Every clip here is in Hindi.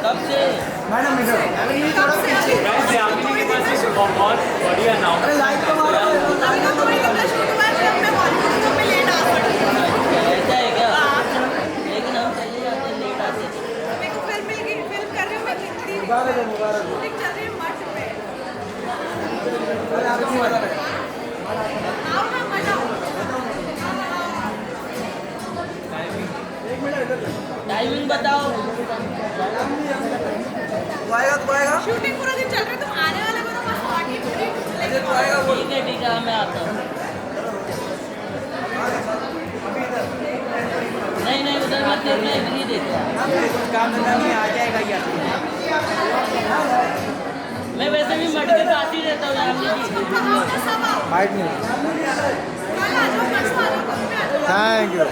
कब से? मैडम इधर कब से अभी आपके पास बहुत बढ़िया नाम अरे लाइट तो मारो अभी तो थोड़ी दिन का शूट हुआ है फिर मैं बॉलीवुड में लेट आ सकती हूँ। ऐसा है क्या? हाँ। लेकिन हम चले जाते हैं, लेट आते हैं। मेरे को फिल्म कर रही हूँ मैं हिंदी मुबारक हो, मुबारक हो। शूटिंग चल रही है मठ पे। अरे आपको मुबारक है। आओ ना मजा आओ। एक मिनट इधर टाइमिंग बताओ। तू आएगा तू आएगा शूटिंग पूरा दिन चल रहा है तुम आने वाले हो तो बस पार्टी पूरी अरे तू आएगा बोल ठीक है हाँ, मैं आता हूँ। अभी इधर नहीं नहीं, उधर मत देखना, इधर ही देखना। कुछ काम धंधा नहीं आ जाएगा यार मैं वैसे भी मट के पास ही रहता हूँ यहाँ पे। आओ ना सब आओ। हाइट नहीं कल आ जाओ परसों आ जाओ कभी भी आ जाओ। थैंक यू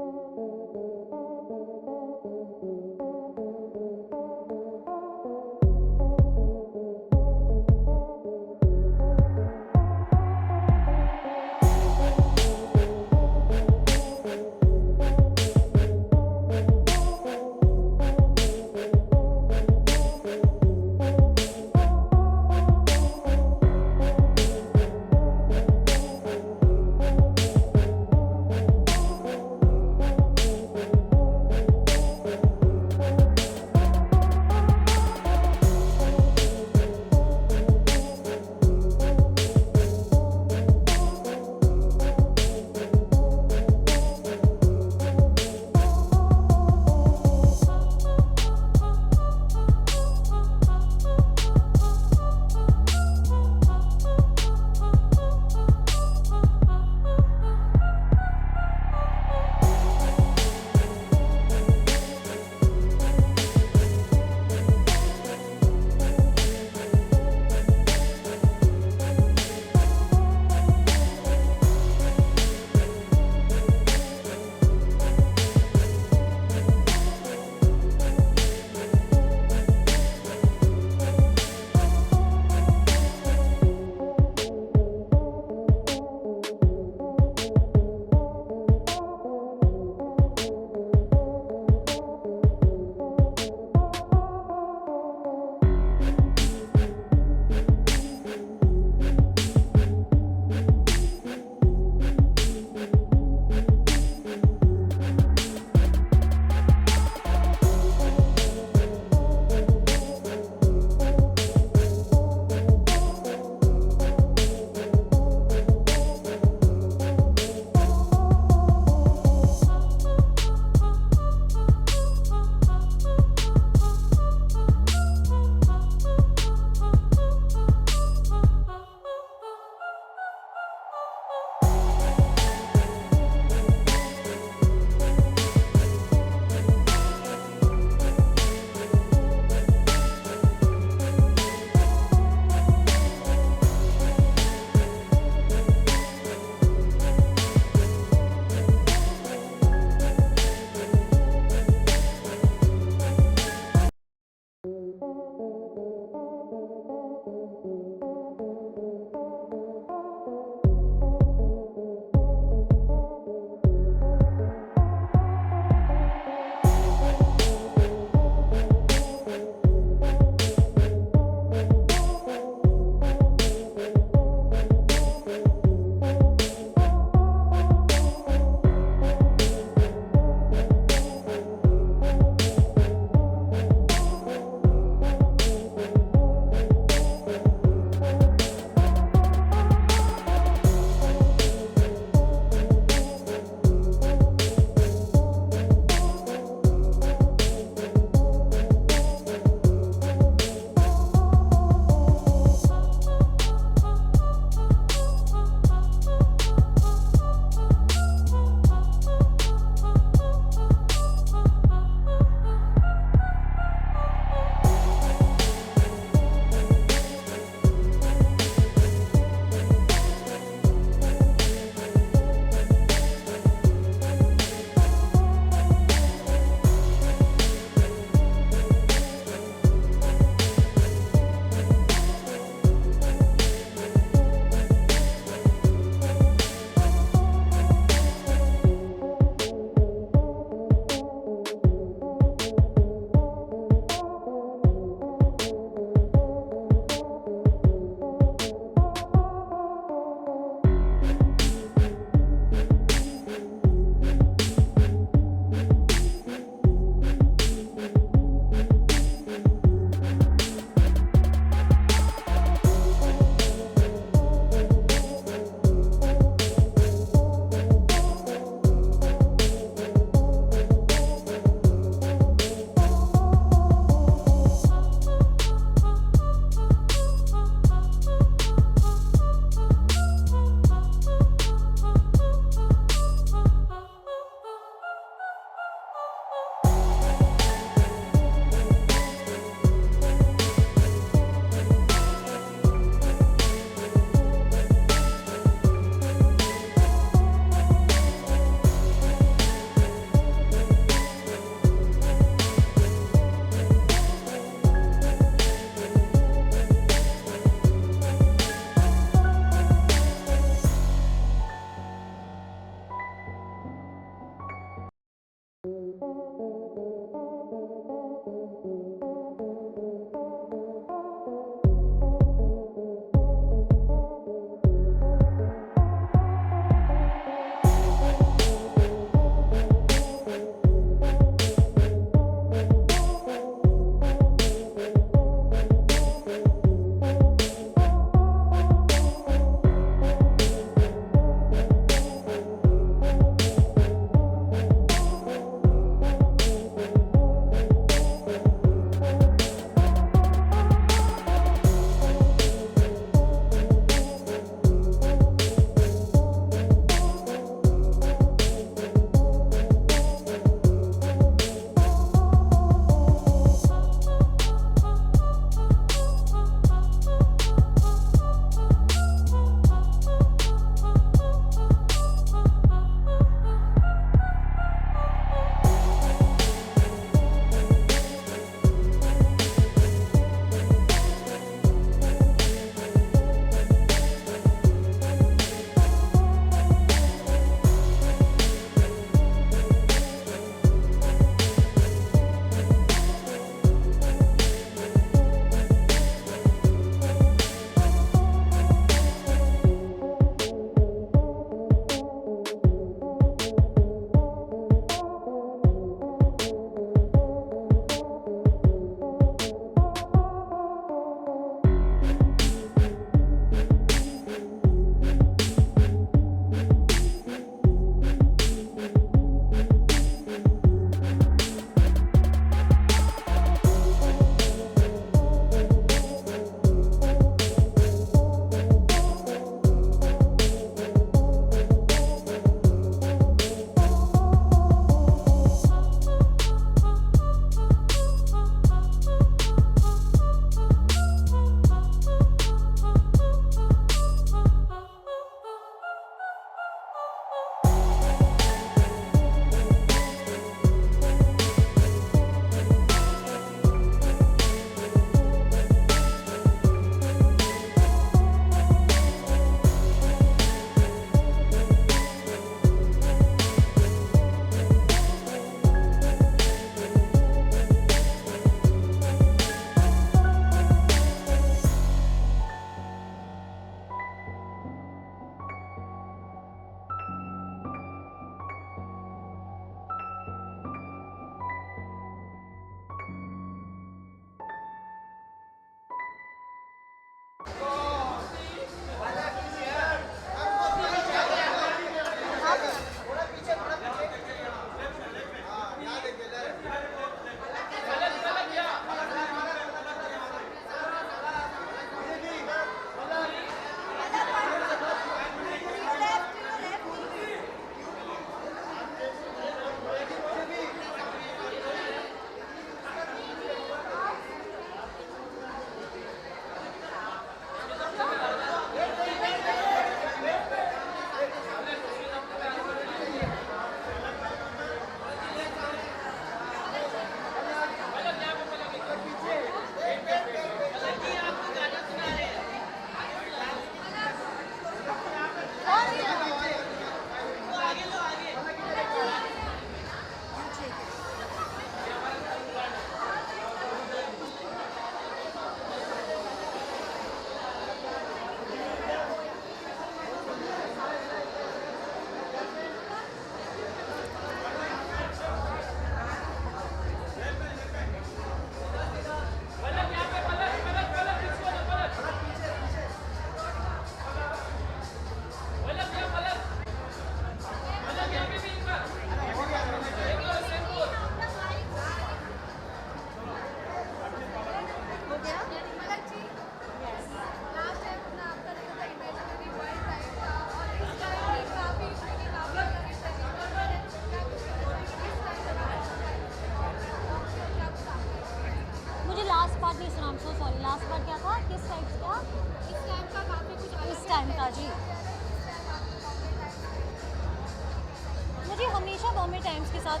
टाइम्स के साथ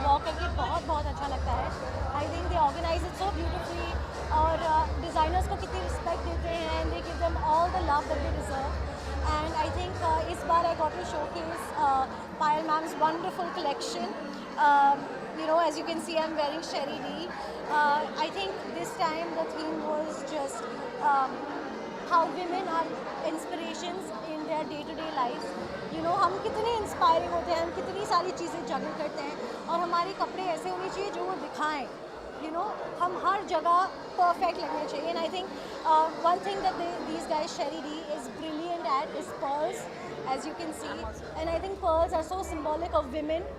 वॉक करके बहुत अच्छा लगता है. I think they organise it so beautifully और डिज़ाइनर्स को कितनी रिस्पेक्ट देते हैं. They give them all the love that they deserve. And I think इस बार I got to showcase Payal ma'am's wonderful collection. You know, as you can see, I'm wearing Sherry D. I think this time the theme was just how women are inspirations in their day-to-day lives. You know, हम कितने इंस्पायरिंग होते हैं, हम कितनी सारी चीज़ें जगल करते हैं और हमारे कपड़े ऐसे होने चाहिए जो वो दिखाएं. You know, हम हर जगह परफेक्ट लगने चाहिए. And I think one thing that these guys, Sherry D, is brilliant at is pearls, as you can see. And I think pearls are so symbolic of women.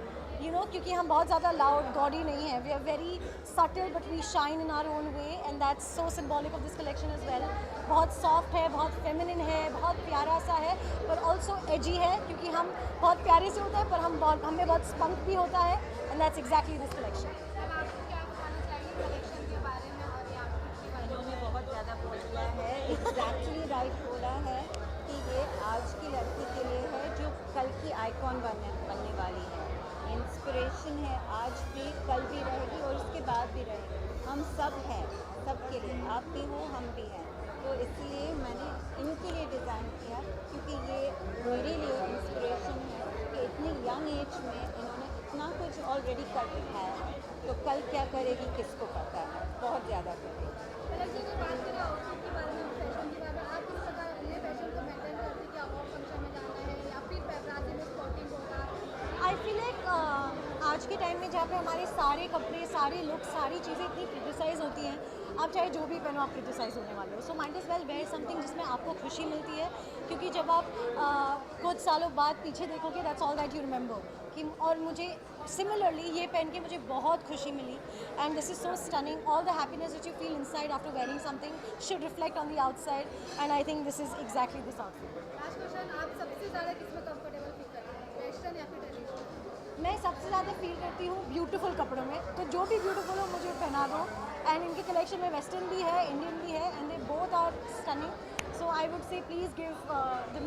You know, क्योंकि हम बहुत ज़्यादा loud, gaudy नहीं हैं. We are very subtle, but we shine in our own way, and that's so symbolic of this collection as well. बहुत soft है, बहुत feminine है, बहुत प्यारा सा है, पर also edgy है, क्योंकि हम बहुत प्यारे से होते हैं, पर हमें बहुत spunk भी होता है, and that's exactly this collection. अब आपको क्या बताना चाहिए कलेक्शन के बारे में और ये आउटफिट के बारे में? इन्होंने बहुत ज़्यादा बोल दिया है. एग्जैक्टली राइट बोला है कि ये आज की लड़की के लिए है जो कल की आइकॉन बनने वाली है. इंस्पिरेशन है, आज भी, कल भी रहेगी और उसके बाद भी रहेगी. हम सब हैं, सबके लिए. आप भी हो, हम भी हैं. तो इसलिए मैंने इनके लिए डिज़ाइन किया, क्योंकि ये मेरे लिए इंस्पिरेशन है कि इतनी यंग एज में इन्होंने इतना कुछ ऑलरेडी कर दिखाया है. तो कल क्या करेगी किसको पता है. बहुत ज़्यादा करेगी. मतलब जी कोई बात करें आउटफिट के बारे में, फैशन के बारे में, आप किस प्रकार अपने फैशन को मेंटेन करते हैं? क्या और फंक्शन में जाना है या फिर पैपराजी में स्पॉटिंग होगा? आई फील लाइक आज के टाइम में जहाँ पे हमारे सारे कपड़े, सारे लुक, सारी चीज़ें इतनी क्रिटिसाइज़ होती हैं, आप चाहे जो भी पहनो आप क्रिटिसाइज़ होने वाले हो. So might is well where something जिसमें आपको खुशी मिलती है, क्योंकि जब आप कुछ सालों बाद पीछे देखोगे that's all that you remember. कि और मुझे सिमिलरली ये पहन के मुझे बहुत खुशी मिली. And this is so stunning. All the happiness which you feel inside after wearing something should reflect on the outside. And I think this is exactly this outfit. Last question, आप सबसे ज़्यादा किसमें कंफर्टेबल फील करते हैं, वेस्टर्न या फिर ट्रेडिशनल? मैं सबसे ज़्यादा फील करती हूँ ब्यूटीफुल कपड़ों में. तो जो भी ब्यूटीफुल हो मुझे पहना दो. एंड इनके कलेक्शन में वेस्टर्न भी है, इंडियन भी है, and they both are stunning. So I would say please give the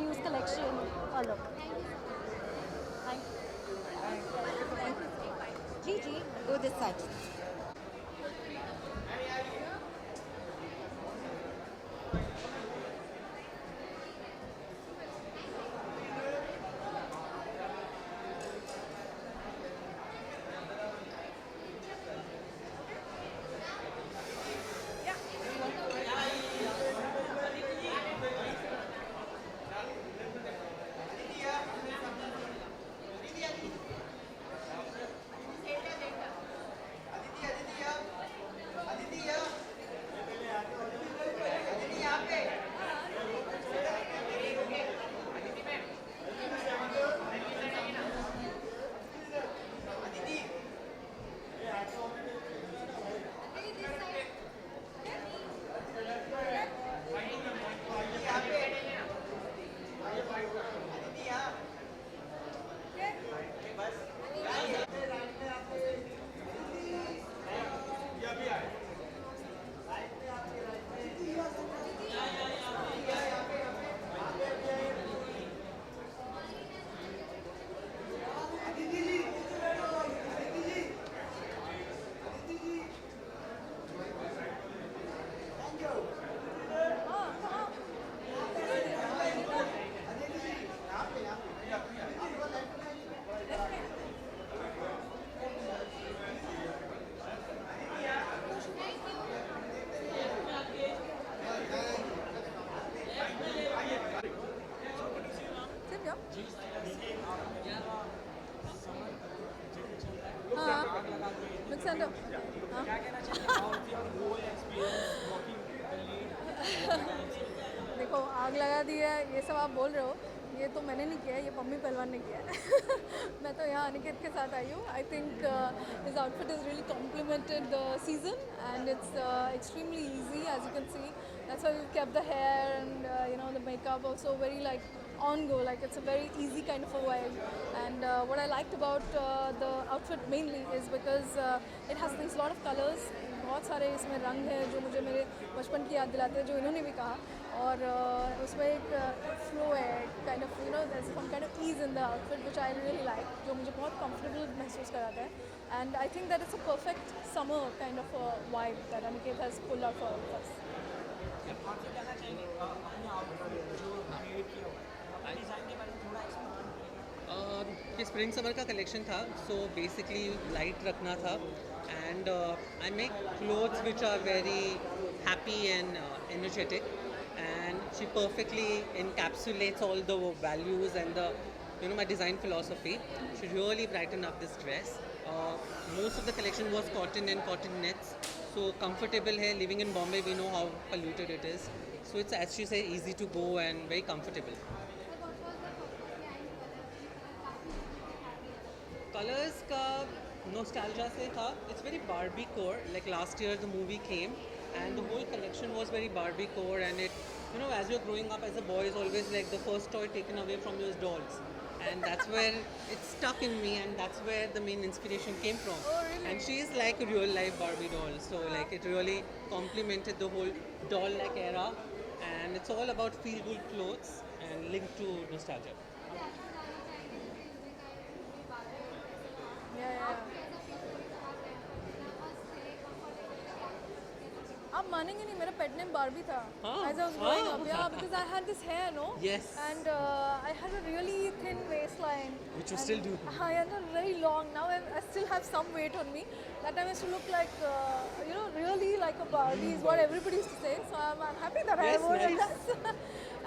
news collection a look. Thank you. जी गो दिस साइड. नुकसान क्या कहना चाहिए about your whole experience walking the lead? देखो, आग लगा दी है, ये सब आप बोल रहे हो, ये तो मैंने नहीं किया है, ये पम्मी पहलवान ने किया है. मैं तो यहाँ अनिकेत के साथ आई हूँ. I think his outfit is really complimented the season and it's extremely easy, as you can see. That's why we've kept the hair and you know, the makeup also very like on go, like it's a very easy kind of a vibe. And what I liked about the outfit mainly is because it has these lot of colors. बहुत सारे इसमें रंग हैं जो मुझे मेरे बचपन की याद दिलाते हैं, जो इन्होंने भी कहा. और उसमें एक फ्लो है, kind of you know some kind of ease in the outfit which I really like, जो मुझे बहुत कंफर्टेबल महसूस कराता है. And I think that it's a perfect summer kind of vibe that Aniket has pulled out for us. आपसे कहना चाहेंगे अपने आउटफिट जो क्रिएट किया हुआ है डिज़ाइन के बारे में थोड़ा एक्सप्लेन. ये स्प्रिंग समर का कलेक्शन था, सो बेसिकली लाइट रखना था and I make clothes which are very happy and energetic and she perfectly encapsulates all the values and the my design philosophy. She really brightened up this dress. Most of the collection was cotton and cotton knits, so comfortable hai. Living in Bombay we know how polluted it is, so it's, as she said, easy to go and very comfortable. Colors ka nostalgia se tha. It's very Barbie core, like last year the movie came and the whole collection was very Barbie core, and it, as you're growing up as a boy, is always like the first toy taken away from you is dolls, and that's where it stuck in me, and that's where the main inspiration came from. Oh, really? And she is like a real life Barbie doll, so like it really complemented the whole doll like era, and it's all about feel good clothes and linked to nostalgia. Yeah. आप मानेंगे नहीं, मेरा पेट नेम बार्बी था as I was growing up. Yeah, because I had this hair, no? Yes. And I had a really thin waistline. Which you And still do. I had a very long. Now I still have some weight on me. That time I used to look like, really like a Barbie is what everybody used to say. So I'm happy that Yes, I wore nice. it.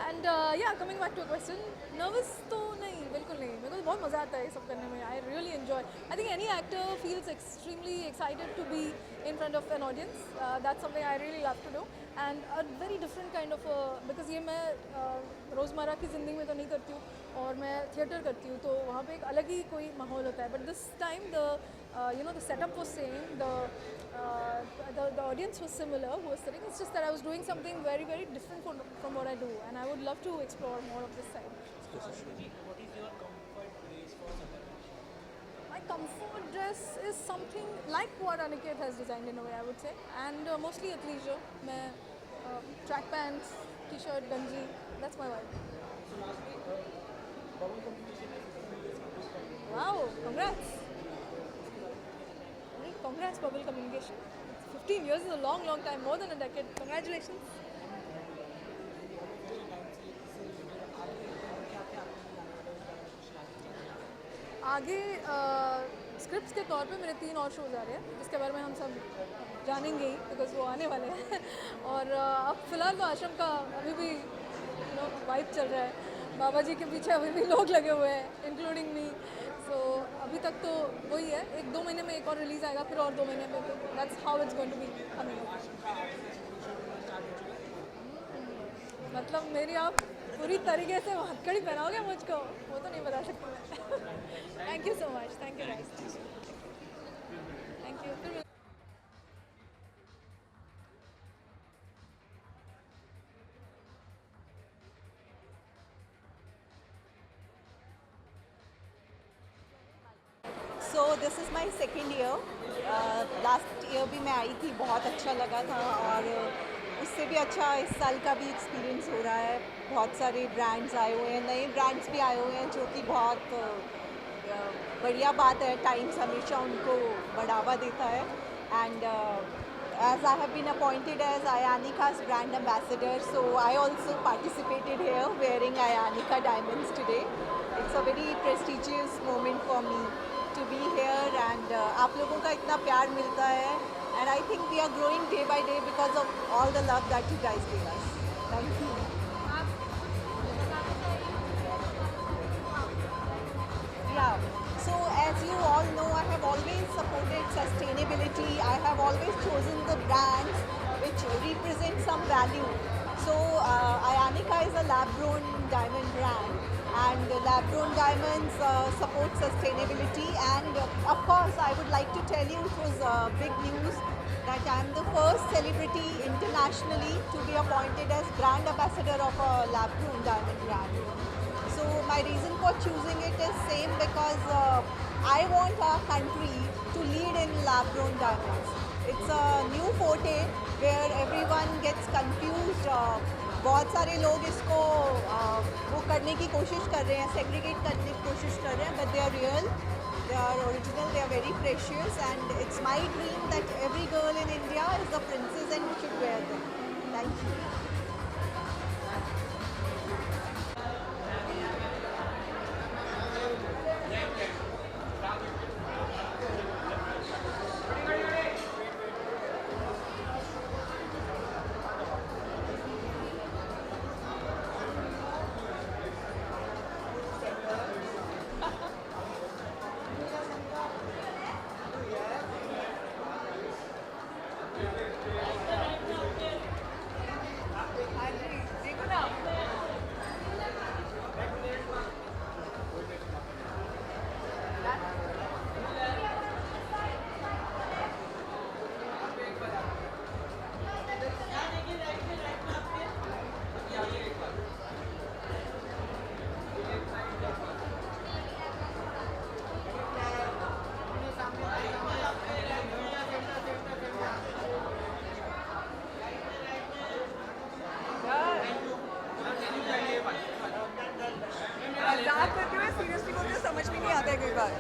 And yeah, coming back to your question, nervous तो नहीं, बिल्कुल नहीं. मेरे को बहुत मज़ा आता है ये सब करने में. I really enjoy. I think any actor feels extremely excited to be in front of an audience. That's something I really love to do. And a very different kind of because ये मैं रोज़मर्रा की ज़िंदगी में तो नहीं करती हूँ और मैं थिएटर करती हूँ, तो वहाँ पे एक अलग ही कोई माहौल होता है. But this time the setup was same, the audience was similar who was sitting. It's just that I was doing something very very different from what I do, and I would love to explore more of this side. What is your comfort place for summer? My comfort dress is something like what Aniket has designed in a way, I would say, and mostly athleisure. मैं track pants, t-shirt, ganji. That's my vibe. So lastly, bubble competition is Wow, congrats! Congrats, Bubble Communication. 15 years is a long, long time, more than a decade. Congratulations. आगे स्क्रिप्ट्स के तौर पे मेरे 3 और शोज़ आ रहे हैं, जिसके बारे में हम सब जानेंगे ही, बिकॉज वो आने वाले हैं. और अब फ़िलहाल तो आश्रम का अभी भी वाइब चल रहा है. बाबा जी के पीछे अभी भी लोग लगे हुए हैं, इंक्लूडिंग मी. सो अभी तक तो वही है. 1-2 महीने में एक और रिलीज़ आएगा, फिर और 2 महीने में. तो that's how it's going to be coming. मतलब मेरी आप पूरी तरीके से हथकड़ी पहनाओगे मुझको, वो तो नहीं बता सकती मैं. Thank you so much. Thank you guys. Thank you. So this is my second year. Last year भी मैं आई थी, बहुत अच्छा लगा था, और उससे भी अच्छा इस साल का भी एक्सपीरियंस हो रहा है. बहुत सारे ब्रांड्स आए हुए हैं, नए ब्रांड्स भी आए हुए हैं, जो कि बहुत बढ़िया बात है. टाइम्स हमेशा उनको बढ़ावा देता है. And as I have been appointed as Ayanika's brand ambassador, so I also participated here wearing Ayanika diamonds today. It's a very prestigious moment for me to be here, and आप लोगों का इतना प्यार मिलता है, and I think we are growing day by day because of all the love that you guys give us. Thank you. Yeah. So as you all know, I have always supported sustainability. I have always chosen the brands which represent some value. So Ayanika is a lab-grown diamond brand, and lab-grown diamonds support sustainability. And of course, I would like to tell you it was big news that I am the first celebrity internationally to be appointed as brand ambassador of a lab-grown diamond brand. So my reason for choosing it is same because I want our country to lead in lab-grown diamonds. It's a new forte where everyone gets confused बहुत सारे लोग इसको वो करने की कोशिश कर रहे हैं, सेग्रीगेट करने की कोशिश कर रहे हैं, but they are real, they are original, they are very precious and it's my dream that every girl in India is a princess and should wear them. Thank you. मजाक करते हुए सीरियसली बोलते समझ में नहीं आता है कई बार.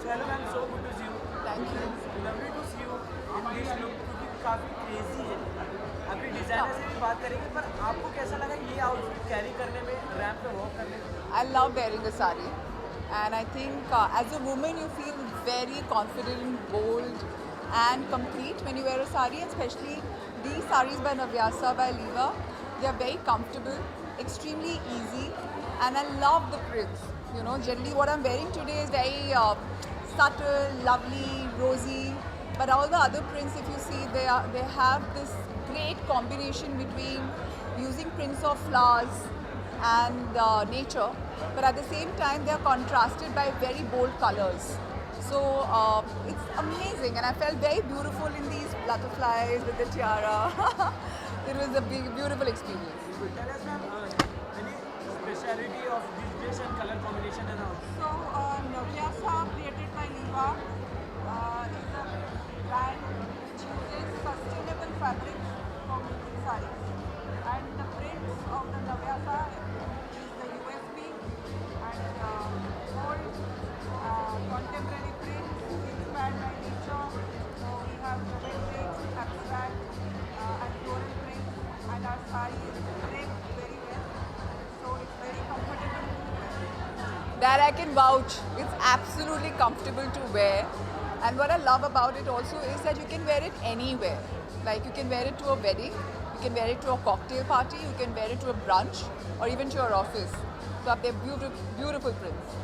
Hello ma'am, so good to see you. Thank you. Lovely to see you in this look क्योंकि काफ़ी क्रेजी है. अभी डिज़ाइनर से भी बात करेंगे, पर आपको कैसा लगा ये आउटफिट कैरी करने में, रैंप पे वॉक करने में? I love wearing a sari, and I think as a woman you feel very confident, bold, and complete when you wear a sari. Especially these saris by Navyasa by Liva, they are very comfortable, extremely easy, and I love the prints. You know, generally what I'm wearing today is very subtle, lovely, rosy. But all the other prints, if you see, they have this great combination between using prints of flowers and nature, but at the same time they are contrasted by very bold colors. So it's amazing, and I felt very beautiful in these butterflies with the tiara. It was a big, beautiful experience. Tell us ma'am, any speciality of this dress and color combination and all? So Navyasa, created by Liva, is a brand which uses sustainable fabrics for making sarees. And the prints of the Navyasa is the USP and old contemporary prints inspired by nature. So we have woven prints, abstract and floral prints, and our sari is draped very well. So it's very comfortable. That I can vouch. It's absolutely comfortable to wear. And what I love about it also is that you can wear it anywhere. Like you can wear it to a wedding, you can wear it to a cocktail party, you can wear it to a brunch, or even to your office. So they're beautiful, beautiful prints.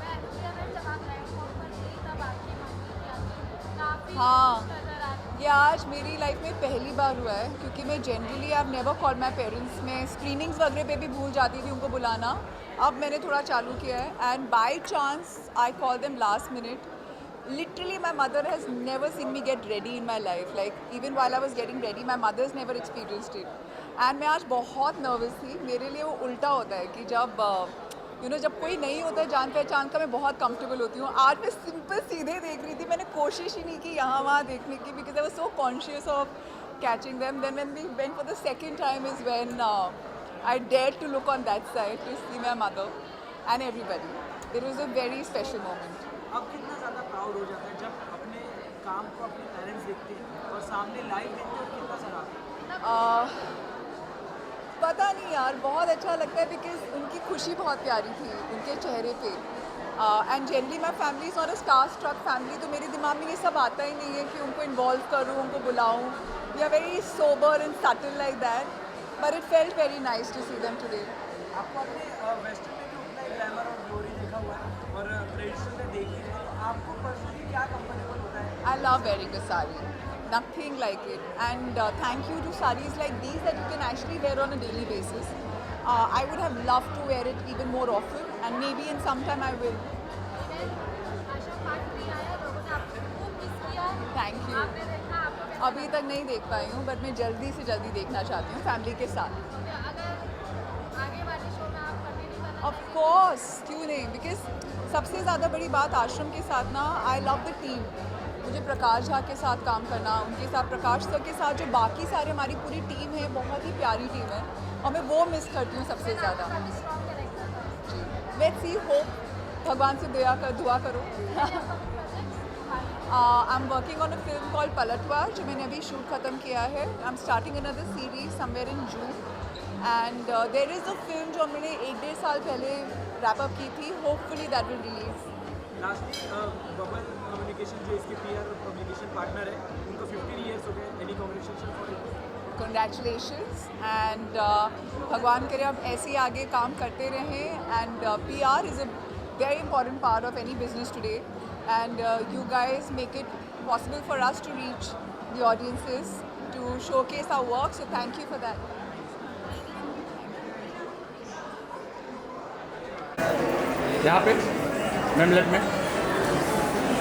हाँ, ये आज मेरी लाइफ में पहली बार हुआ है क्योंकि मैं generally I never call my parents. में स्क्रीनिंग्स वगैरह पे भी भूल जाती थी उनको बुलाना. अब मैंने थोड़ा चालू किया है and by chance I call them last minute. Literally, my mother has never seen me get ready in my life. Like, even while I was getting ready, my mother has never experienced it. And मैं आज बहुत nervous थी. मेरे लिए वो उल्टा होता है कि जब जब कोई नहीं होता है जान पहचान का, मैं बहुत comfortable होती हूँ. आज मैं सिंपल सीधे देख रही थी. मैंने कोशिश ही नहीं की यहाँ वहाँ देखने की because I was so conscious of catching them. Then when we went for the second time is when I dared to look on that side to see my mother and everybody. It was a very special moment. अब कितना ज़्यादा प्राउड हो जाता है जब अपने काम को अपने पेरेंट्स देखते हैं और सामने लाइव देखते हैं, और कितना सारा पता नहीं यार, बहुत अच्छा लगता है बिकॉज उनकी खुशी बहुत प्यारी थी उनके चेहरे पे. And generally my family is not a star struck family, तो मेरे दिमाग में ये सब आता ही नहीं है कि उनको इन्वॉल्व करूँ, उनको बुलाऊँ. We are very sober and subtle like that. but it felt very nice to see them today. आपको अपने वेस्टर्न में भी उतना ही ग्लैमर और ग्लोरी देखा हुआ है और ट्रेडिशनल में देखी है, तो आपको पर्सनली क्या कंफर्टेबल होता है? I love wearing a sari. Nothing like it. And thank you to saris like these that you can actually wear on a daily basis. I would have loved to wear it even more often, and maybe in some time I will. Thank you. अभी तक नहीं देख पाई हूँ, बट मैं जल्दी से जल्दी देखना चाहती हूँ फैमिली के साथ. Of course, क्यों नहीं? Because सबसे ज़्यादा बड़ी बात आश्रम के साथ ना, I love the team. मुझे प्रकाश झा के साथ काम करना, उनके साथ प्रकाश सर के साथ जो बाकी सारे हमारी पूरी टीम है, बहुत ही प्यारी टीम है और मैं वो मिस करती हूँ सबसे ज़्यादा. Let's see, hope. भगवान से दुआ करो. I'm working on a film called पलटवार जो मैंने अभी शूट ख़त्म किया है. I'm starting another series somewhere in June. And there is a film जो मैंने 1-1.5 साल पहले wrap up की थी. Hopefully that will release. Lastly bubble communication जो इसके PR कम्युनिकेशन पार्टनर है, उनको 15 years हो गए. Any congratulation for it? Congratulations and भगवान करे आप ऐसे ही आगे काम करते रहें. And PR is a very important part of any business today, and you guys make it possible for us to reach the audiences, to showcase our work, so thank you for that. यहाँ पे मैम लेफ्ट में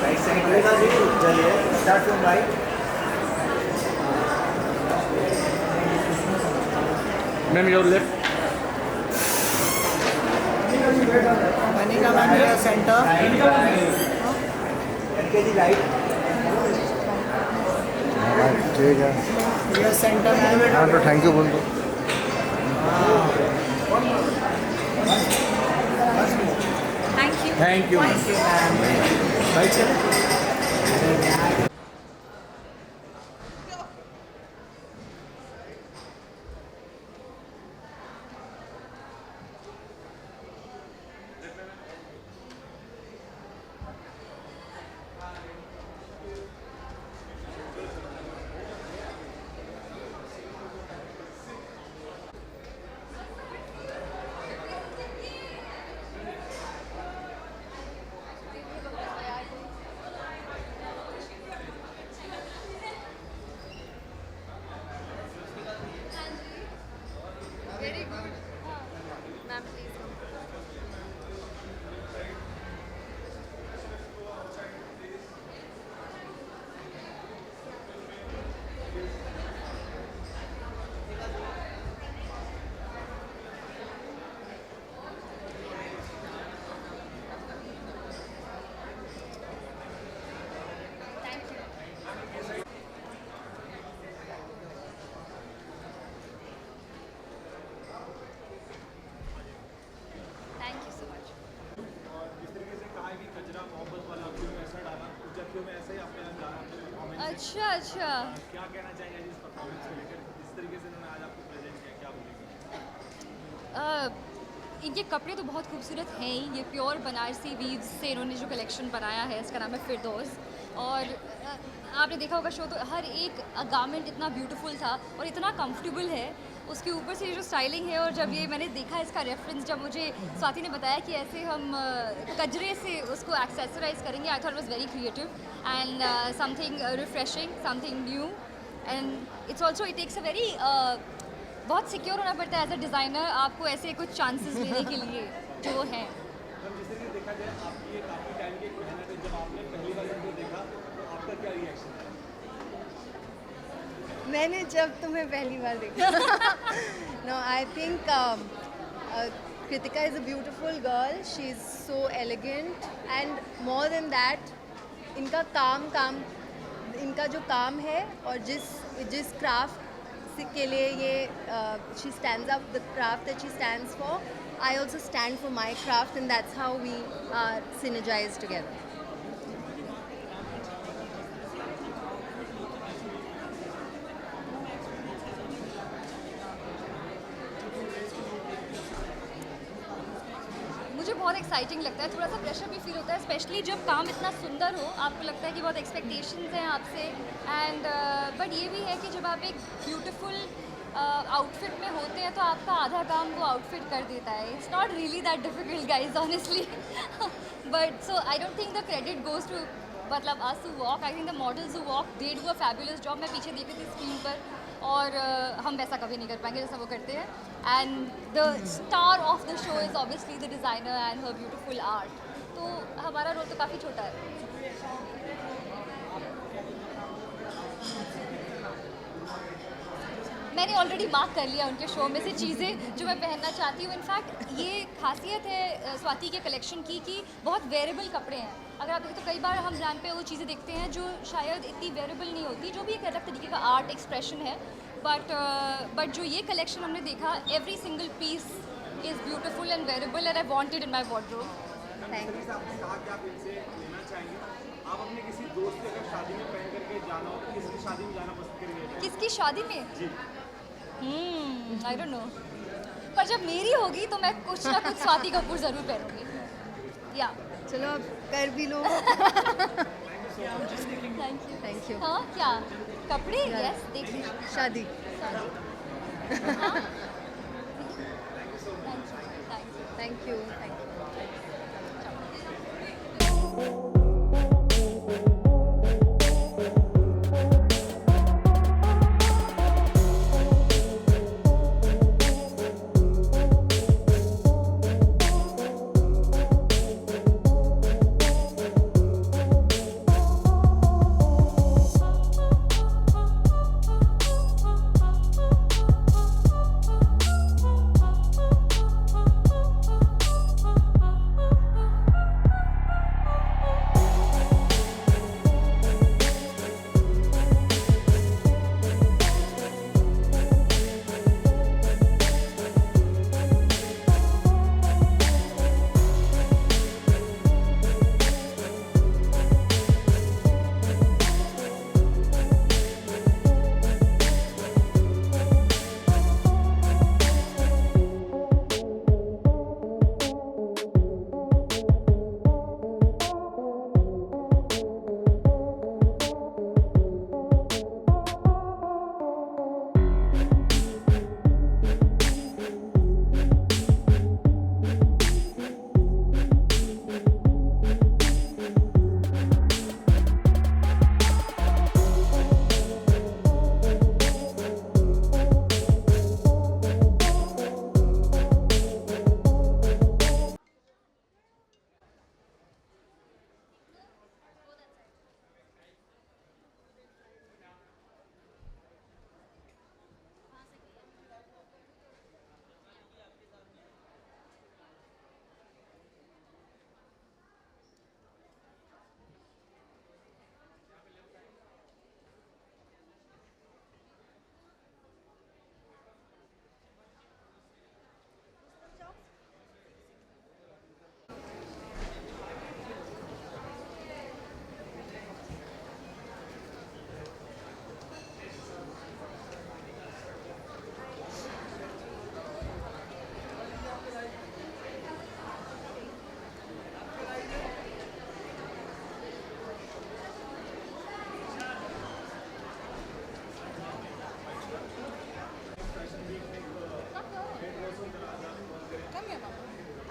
राइट साइड में चलिए start from right. Ma'am your left. Manika ma'am मेरा सेंटर एलकेजी राइट. ठीक है. ये सेंटर मैम. हाँ तो थैंक यू बोल दो. Thank you. राइट चले. अच्छा अच्छा. क्या कहना चाहेंगे इस परफॉर्मेंस को लेकर? इस तरीके से उन्होंने आज आपको प्रेजेंट किया, क्या बोलेंगे? इनके कपड़े तो बहुत खूबसूरत हैं ही. ये प्योर बनारसी वीव्स से इन्होंने जो कलेक्शन बनाया है, इसका नाम है फिरदौस. और आपने देखा होगा शो, तो हर एक गारमेंट इतना ब्यूटीफुल था और इतना कंफर्टेबल है. उसके ऊपर से ये जो स्टाइलिंग है, और जब ये मैंने देखा इसका रेफरेंस, जब मुझे स्वाति ने बताया कि ऐसे हम कजरे से उसको एक्सेसराइज करेंगे, I thought it was very creative and something refreshing, something new. And it's also, it takes a very, बहुत सिक्योर होना पड़ता है एज अ डिज़ाइनर आपको ऐसे कुछ चांसेस लेने के लिए जो हैं. जिस तरीके देखा जाए, आपकी ये काफ़ी टाइम की मेहनत है. जब आपने पहली बार इनको देखा तो आपका क्या रिएक्शन था? मैंने जब तुम्हें पहली बार देखा, no I think Kritika is a beautiful girl. She is so elegant and more than that इनका इनका जो काम है और जिस क्राफ्ट के लिए ये she stands up, the craft that she stands for, I also stand for my craft and that's how we are synergised together. मुझे बहुत एक्साइटिंग लगता है. थोड़ा सा प्रेशर भी फील होता है, स्पेशली जब काम इतना सुंदर हो. आपको लगता है कि बहुत एक्सपेक्टेशंस हैं आपसे, एंड बट ये भी है कि जब आप एक ब्यूटीफुल आउटफिट में होते हैं तो आपका आधा काम वो आउटफिट कर देता है. It's not really that difficult guys honestly. But so I don't think the credit goes to मतलब us who walk. I think the models who walk they do a fabulous job. मैं पीछे देख रही थी स्क्रीन पर और हम वैसा कभी नहीं कर पाएंगे जैसा वो करते हैं. And the star of the show is obviously the designer and her beautiful art. तो हमारा रोल तो काफ़ी छोटा है. मैंने ऑलरेडी मार्क कर लिया उनके शो में से चीज़ें जो मैं पहनना चाहती हूँ. इनफैक्ट ये खासियत है स्वाति के कलेक्शन की कि बहुत वेरेबल कपड़े हैं. अगर आप देखें तो कई बार हम ब्रांड पे वो चीज़ें देखते हैं जो शायद इतनी वेरेबल नहीं होती, जो भी एक अलग तरीके का आर्ट एक्सप्रेशन है. बट जो ये कलेक्शन हमने देखा, every single piece is beautiful and wearable and I wanted in my wardrobe. Thank you. आप अपने किसी दोस्त के अगर शादी में पहन करके जाना हो तो किसकी शादी में जाना पसंद करेंगे? किसकी शादी में? जी. I don't know. पर जब मेरी होगी तो मैं कुछ ना कुछ स्वाति कपूर ज़रूर पहनूंगी. या चलो अब कर भी लो. Thank you. हाँ क्या कपड़े? यस देख लीजिए. शादी. Thank you.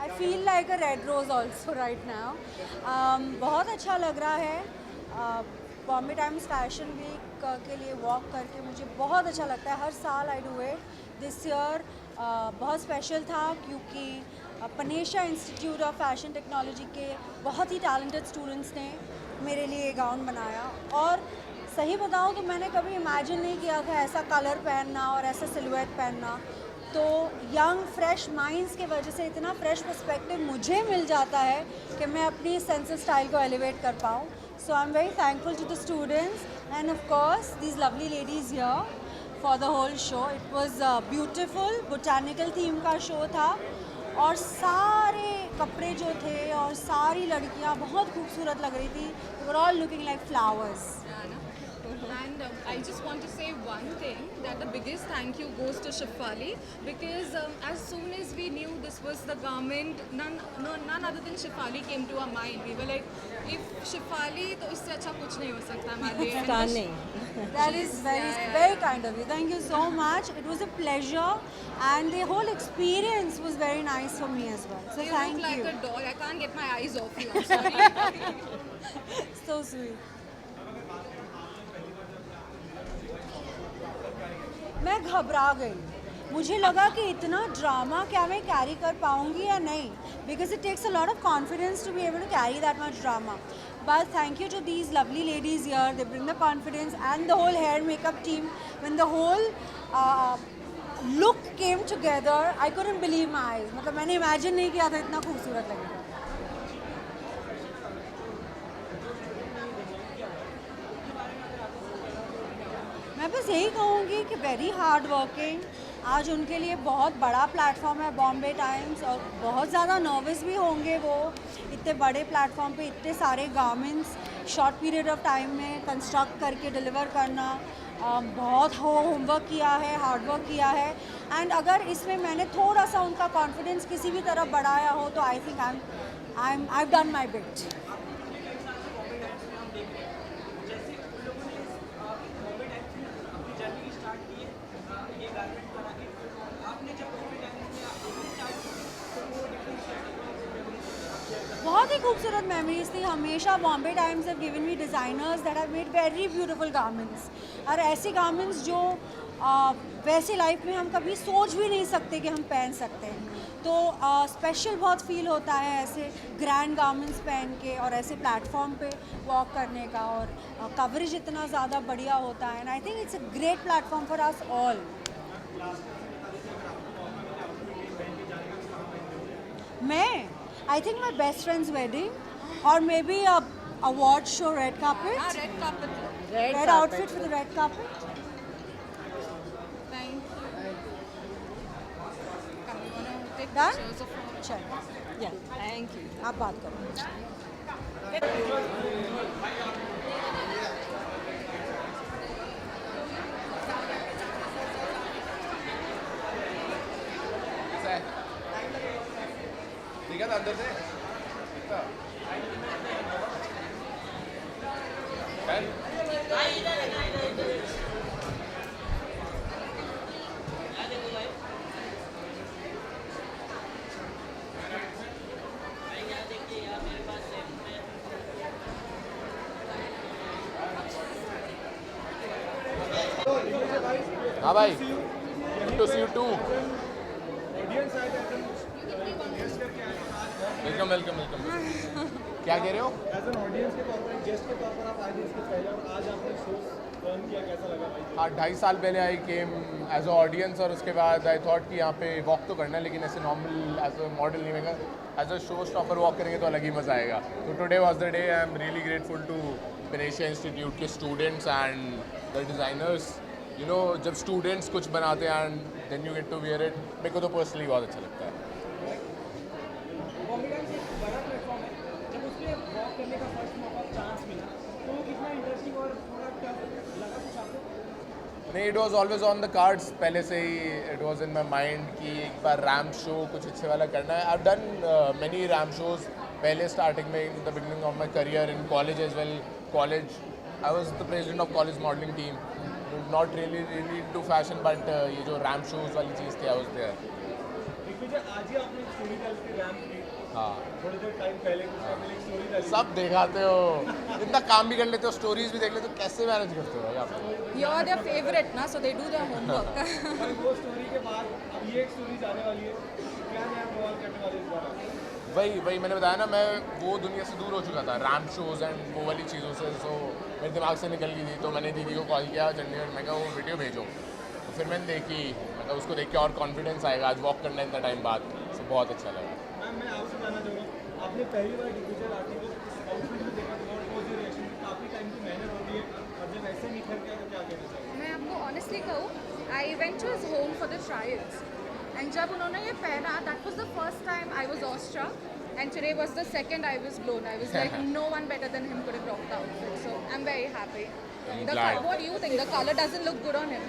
I feel like a red rose also right now. बहुत अच्छा लग रहा है. बॉम्बे टाइम्स फैशन वीक के लिए वॉक करके मुझे बहुत अच्छा लगता है. हर साल I do it. This year बहुत स्पेशल था क्योंकि पनेशा इंस्टीट्यूट ऑफ फैशन टेक्नोलॉजी के बहुत ही टैलेंटेड स्टूडेंट्स ने मेरे लिए गाउन बनाया. और सही बताऊँ तो मैंने कभी इमेजिन नहीं किया था ऐसा कलर पहनना और ऐसा सिलुएट पहनना. तो यंग फ्रेश माइंड्स के वजह से इतना फ्रेश पर्सपेक्टिव मुझे मिल जाता है कि मैं अपनी सेंस ऑफ स्टाइल को एलिवेट कर पाऊँ. So I am very thankful to the students and of course these lovely ladies here for the whole show. It was beautiful. Botanical theme का शो था और सारे कपड़े जो थे और सारी लड़कियाँ बहुत खूबसूरत लग रही थी. They were all looking like flowers. And I just want to say one thing, that the biggest thank you goes to Shefali, because as soon as we knew this was the garment, none other than Shefali came to our mind. We were like, if Shefali, तो इससे अच्छा कुछ नहीं हो सकता हमारे लिए। Stunning. That is very kind of you. Thank you so much. It was a pleasure, and the whole experience was very nice for me as well. So You thank look like you. a doll. I can't get my eyes off you. I'm sorry. So sweet. मैं घबरा गई. मुझे लगा कि इतना ड्रामा क्या मैं कैरी कर पाऊंगी या नहीं, because it takes a lot of confidence to be able to carry that much drama. But thank you to these lovely ladies here. They bring the confidence, and the whole hair makeup team. When the whole look came together, I couldn't believe my eyes. मतलब मैंने imagine नहीं किया था इतना खूबसूरत लगेगा. मैं बस यही कहूँगी कि वेरी हार्ड वर्किंग. आज उनके लिए बहुत बड़ा प्लेटफॉर्म है बॉम्बे टाइम्स, और बहुत ज़्यादा नर्वस भी होंगे वो इतने बड़े प्लेटफॉर्म पे इतने सारे garments short period of time में कंस्ट्रक्ट करके डिलीवर करना. बहुत होमवर्क किया है, हार्ड वर्क किया है, एंड अगर इसमें मैंने थोड़ा सा उनका कॉन्फिडेंस किसी भी तरफ बढ़ाया हो तो I think I have done my bit. बहुत ही खूबसूरत मेमोरीज थी. हमेशा Bombay times have given me designers that have made very beautiful garments, और ऐसे गारमेंट्स जो वैसे लाइफ में हम कभी सोच भी नहीं सकते कि हम पहन सकते हैं. तो स्पेशल बहुत फील होता है ऐसे ग्रैंड गारमेंट्स पहन के और ऐसे प्लेटफॉर्म पे वॉक करने का, और कवरेज इतना ज़्यादा बढ़िया होता है. And I think it's a great platform for us all. मैं I think my best friend's wedding, or maybe a award show, red carpet. Red carpet. Red outfit for the red carpet. Thank you. Come, you wanna take Done? pictures of her? चल. Yeah. Thank you. आप बात करो. ठीक है ना अंदर से कितना हाँ भाई, to see you too. Welcome welcome welcome. क्या कह रहे हो? एज एन ऑडियंस के तौर पर, गेस्ट के तौर पर आप आए थे इसके पहले, और आज आपने शो टर्न किया, कैसा लगा भाई? हाँ, 2.5 साल पहले आई केम एज अ ऑडियंस, और उसके बाद आई थॉट कि यहाँ पे वॉक तो करना है, लेकिन ऐसे नॉर्मल एज अ मॉडल नहीं होगा, as a show stopper walk करेंगे तो अलग ही मज़ा आएगा. तो today was the day. I am really grateful to Venetia institute के students and the designers. You know, जब स्टूडेंट्स कुछ बनाते हैं and then you get to wear it, मेरे को तो पर्सनली बहुत अच्छा लगता है. बॉम्बे टाइम्स एक बड़ा प्लेटफॉर्म है, जब उसमें वॉक करने का फर्स्ट मौका चांस मिला तो वो कितना इंटरेस्टिंग और थोड़ा टफ लगा कुछ आपको? नहीं, it was always on the cards. पहले से ही it was in my mind कि एक बार रैम्प शो कुछ अच्छे वाला करना है. I have done many ramp shows पहले, स्टार्टिंग में in the beginning of my career in college as well. College I was the president of college modelling team. Not really to fashion, but ये जो रैम्प शोज वाली चीज़ थी, आई वॉज देयर. आज ही आपने स्टोरी टेल की रैम्प की. हाँ, थोड़ी देर टाइम पहले कुछ टाइम पहले एक स्टोरी टेल. सब दिखाते हो, इतना काम भी कर लेते हो, स्टोरीज भी देख लेते हो, कैसे मैनेज करते हो आप? You are their favorite, na? So they do their homework. और वो स्टोरी के बाद अब ये एक स्टोरी जाने वाली है, क्या नया बवाल करने वाली है इस बार? वही मैंने बताया ना, मैं वो दुनिया से दूर हो चुका था, रैम्प शोज़ एंड वो वाली चीज़ों से. सो मेरे दिमाग से निकल गई थी. तो मैंने दीदी को कॉल किया चंडीगढ़, मैं कहा वो वीडियो भेजो. तो फिर मैंने देखी, मतलब उसको देख के और कॉन्फिडेंस आएगा. आज वॉक करना इतना टाइम बाद, सो बहुत अच्छा लगा. मैम, मैं आपसे जानना चाहूँगा, आपने पहली बार डिजिटल आर्टिकल आउटफिट में देखा, बहुत रिएक्शन, काफ़ी टाइम की मेहनत होती है, और जब ऐसे निखर गया तो क्या कहना चाहिए? मैं आपको ऑनेस्टली कहूँ, I went to his home for the trials, and जब उन्होंने ये पहना, that was the first time I was awestruck, and today was the second I was blown. I was like, no one better than him could have rocked the outfit. So I'm very happy. What do you think? The color doesn't look good on him.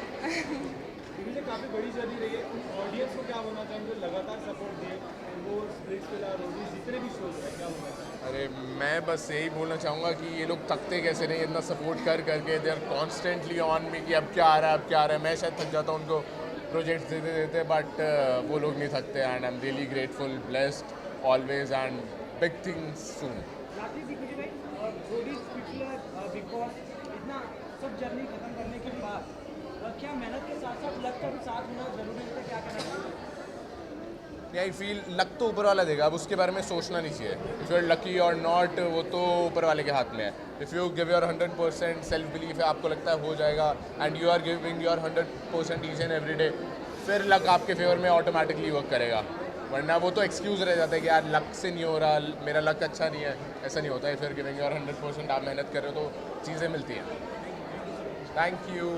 मुझे काफ़ी बड़ी जर्नी रही है. ऑडियंस को क्या बोलना चाहेंगे, लगातार सपोर्ट दिए, वो स्प्लिट्स पे रोडीज जितने भी शोज हैं, क्या बोलना चाहेंगे? अरे मैं बस यही बोलना चाहूँगा कि ये लोग थकते कैसे नहीं, इतना सपोर्ट कर करके they are constantly on me कि अब क्या आ रहा है, अब क्या आ रहा है. मैं शायद थक जाता हूँ उनको प्रोजेक्ट्स देते देते, बट वो लोग नहीं थकते. And I am really grateful, blessed always, and big things soon. Rakhi Digvijay भाई, रोडीज पिछले बिग बॉस इतना सब जर्नी खत्म करने के बाद क्या मेहनत के साथ साथ लक का भी साथ होना जरूरी होता है? क्या करना चाहिए? आई फील लक तो ऊपर वाला देगा, अब उसके बारे में सोचना नहीं चाहिए. इफ़ यू आर लकी और नॉट, वो तो ऊपर वाले के हाथ में है. If you give your 100% self belief है, आपको लगता है हो जाएगा, and you are giving your 100% each and every day, फिर लक आपके फेवर में ऑटोमेटिकली वर्क करेगा. वरना वो तो एक्सक्यूज़ रह जाता है कि यार लक से नहीं हो रहा, मेरा लक अच्छा नहीं है. ऐसा नहीं होता है. फिर गिविंग योर 100%, आप मेहनत कर रहे हो तो चीज़ें मिलती हैं. Thank you.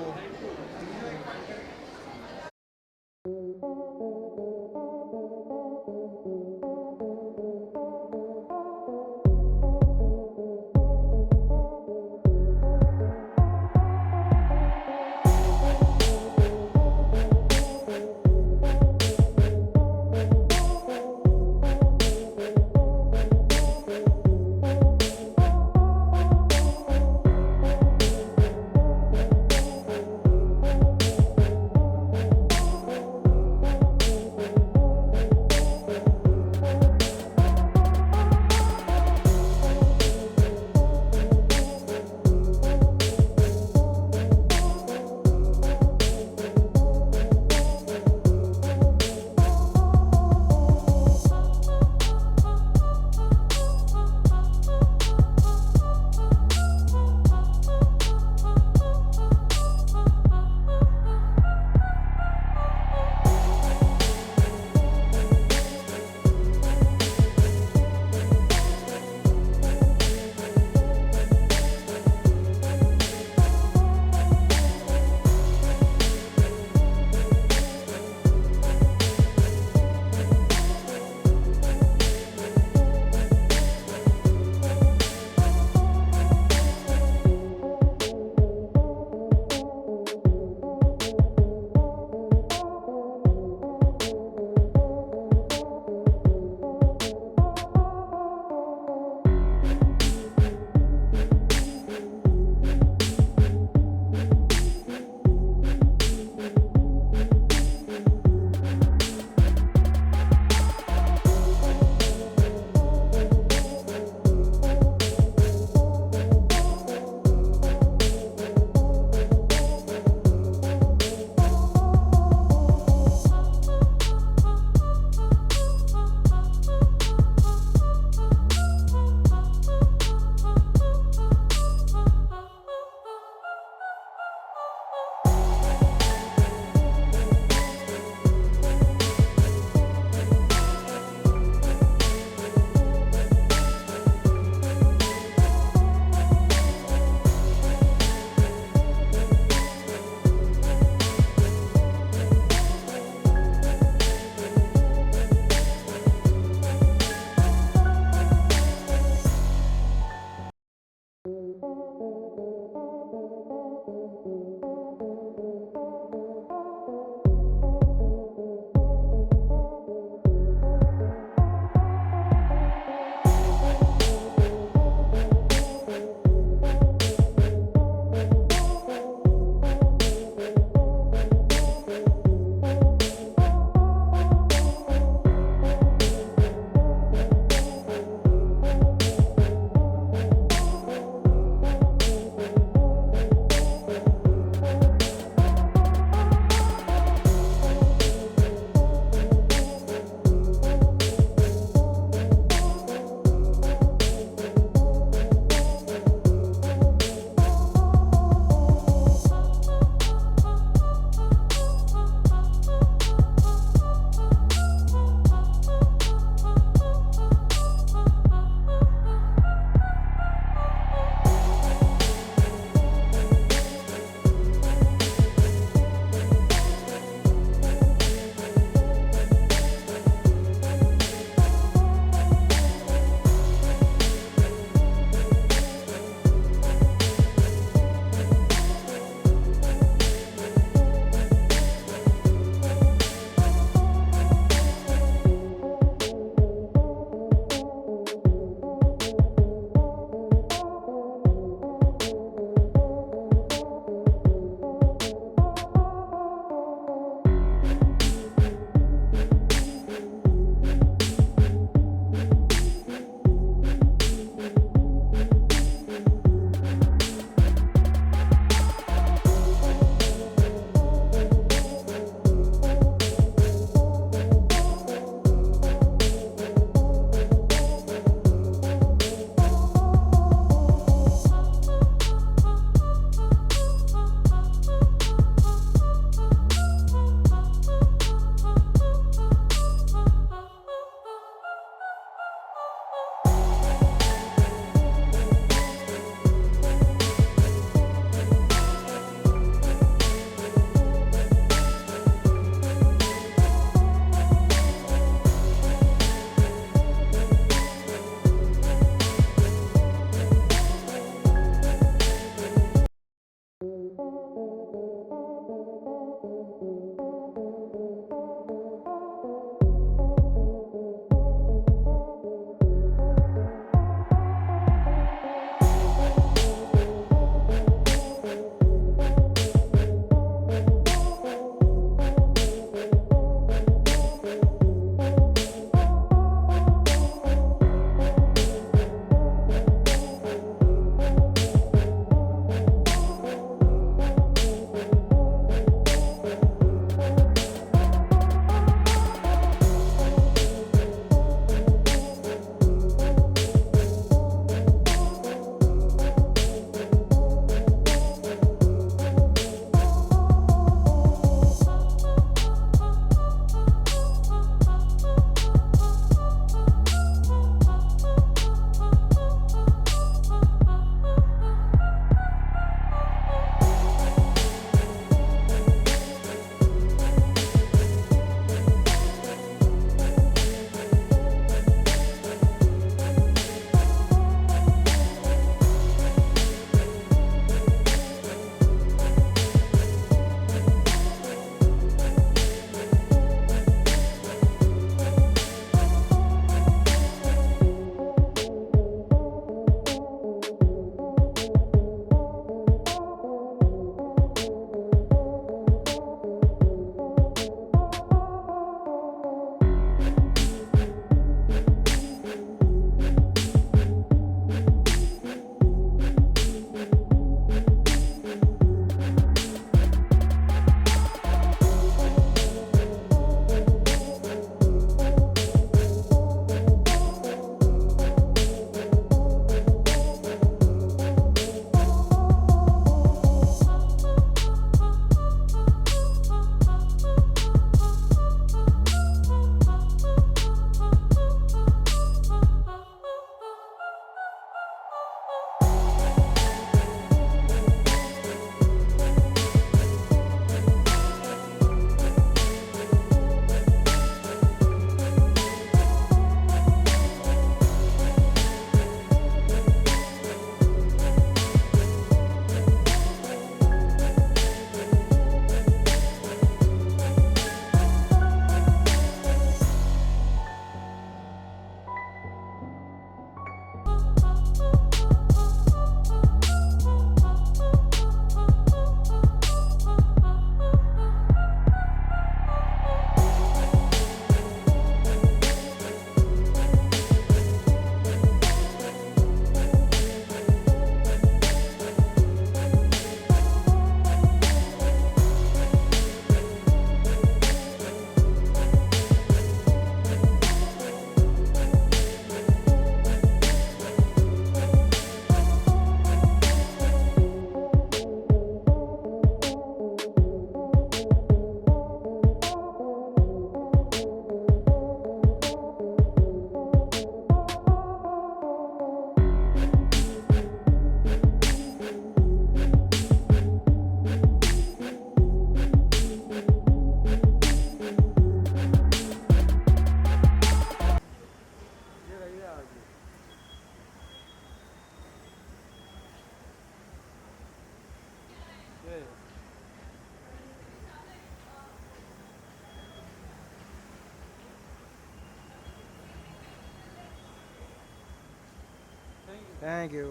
Thank you.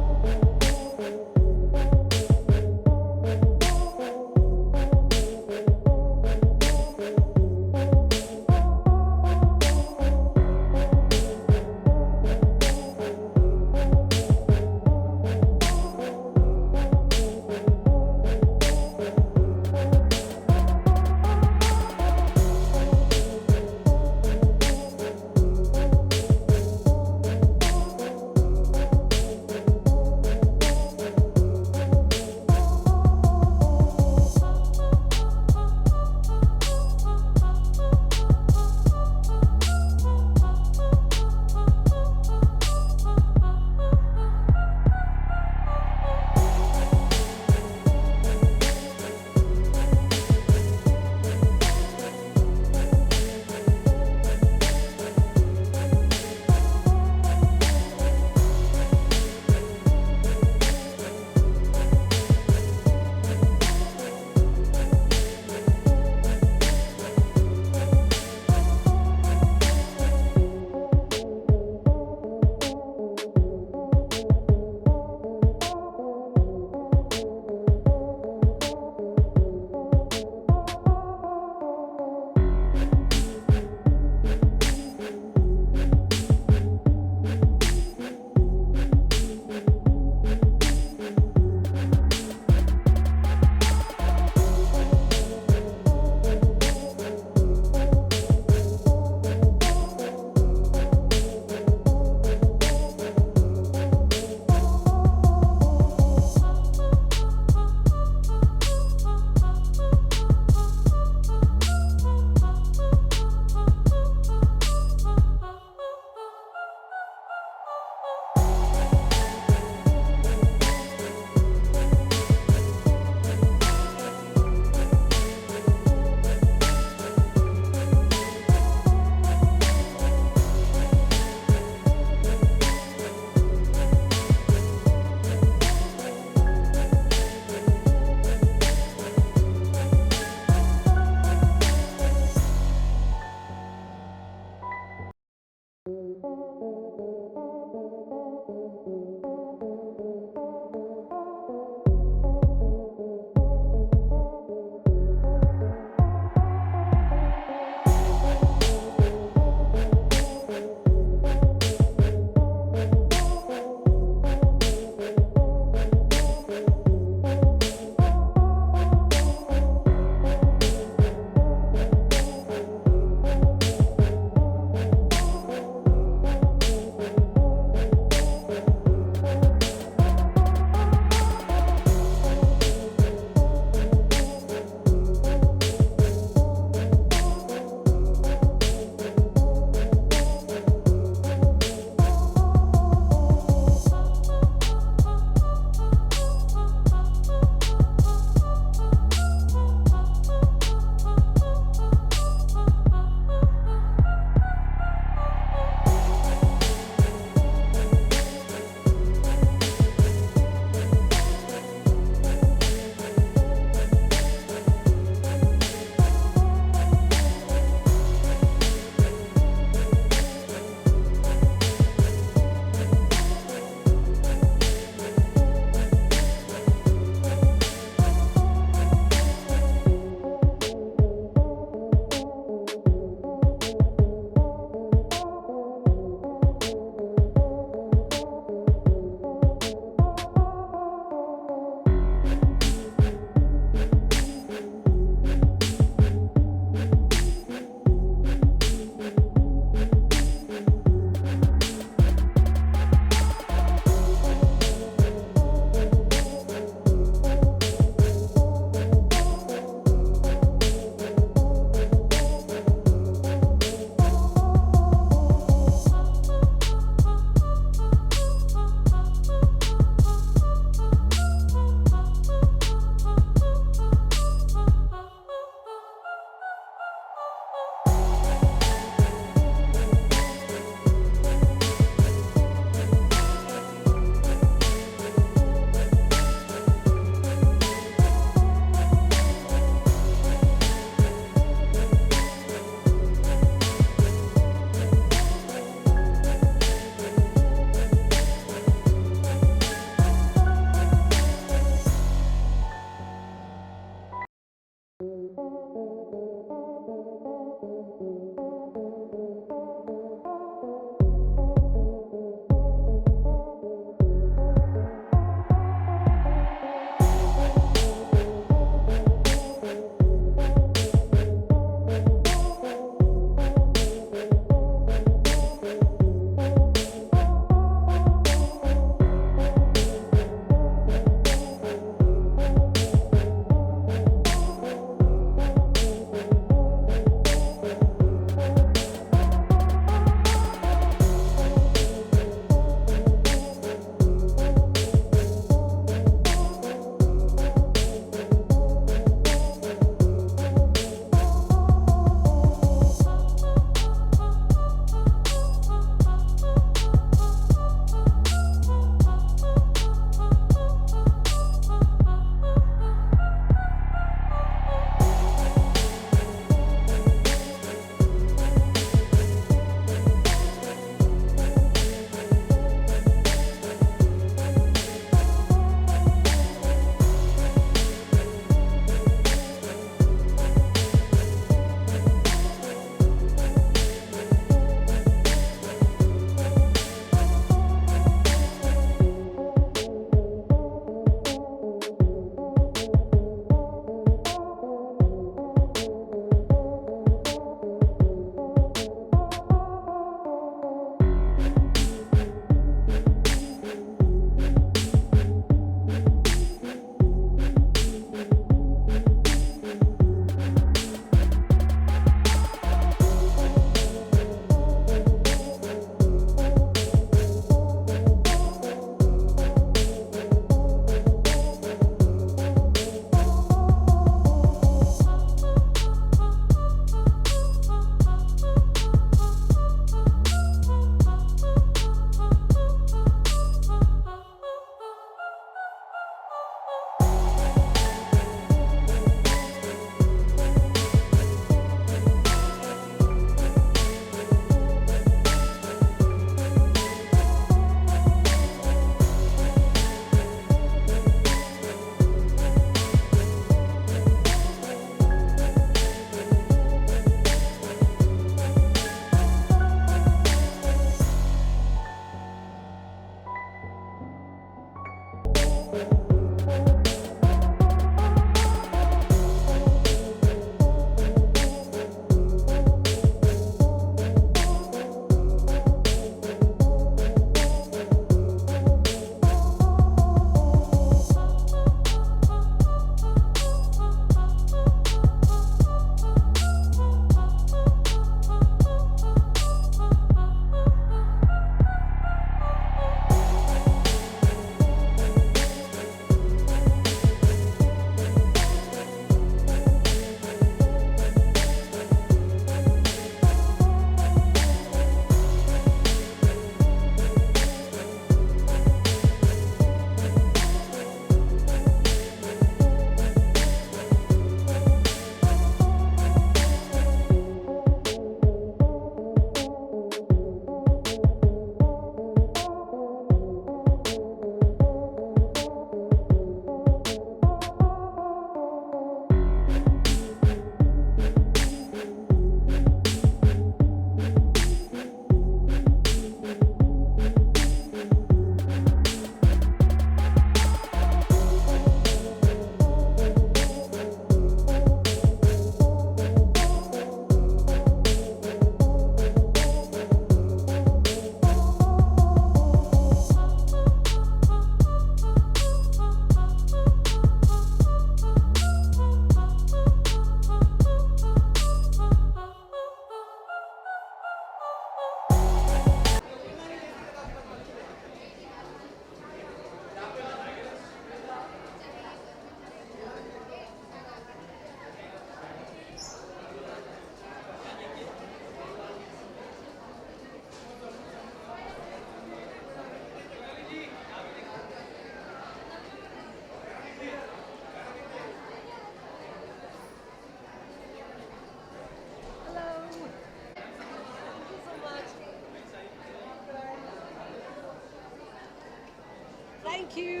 Thank you.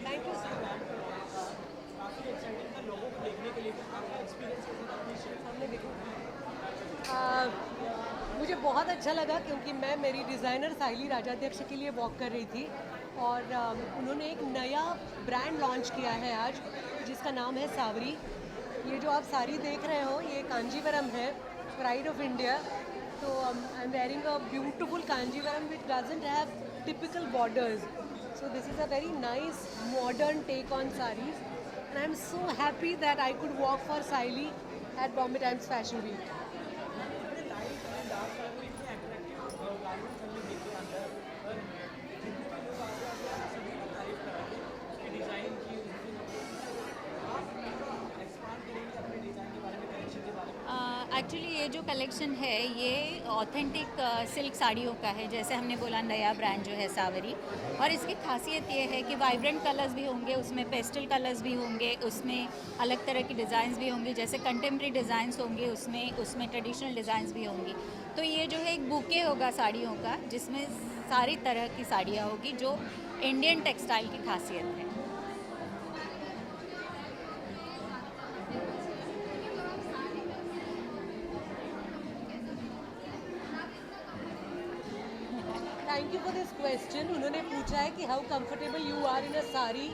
Thank you so much. काफ़ी एक्साइटेड था लोगों को देखने के लिए आपका एक्सपीरियंस कैसा था अपनी शेयर हमने देखा मुझे बहुत अच्छा लगा क्योंकि मैं मेरी डिज़ाइनर साइली राजाध्यक्ष के लिए वॉक कर रही थी और उन्होंने एक नया ब्रांड लॉन्च किया है आज जिसका नाम है सावरी। ये जो आप साड़ी देख रहे हो ये कांजीवरम है, प्राइड ऑफ इंडिया। तो I am wearing a beautiful Kanjeevaram which doesn't have typical borders, so this is a very nice modern take on sarees and I am so happy that I could walk for Saili at Bombay Times Fashion Week. Actually ये जो कलेक्शन है ये ऑथेंटिक सिल्क साड़ियों का है, जैसे हमने बोला नया ब्रांड जो है सावरी। और इसकी खासियत ये है कि वाइब्रेंट कलर्स भी होंगे, उसमें पेस्टल कलर्स भी होंगे, उसमें अलग तरह की डिज़ाइंस भी होंगे, जैसे कंटेम्प्रेरी डिज़ाइंस होंगे उसमें ट्रेडिशनल डिज़ाइंस भी होंगी। तो ये जो है एक बुके होगा साड़ियों का जिसमें सारी तरह की साड़ियाँ होगी, जो इंडियन टेक्सटाइल की खासियत है। Thank you for this question. उन्होंने पूछा है कि how comfortable you are in a sari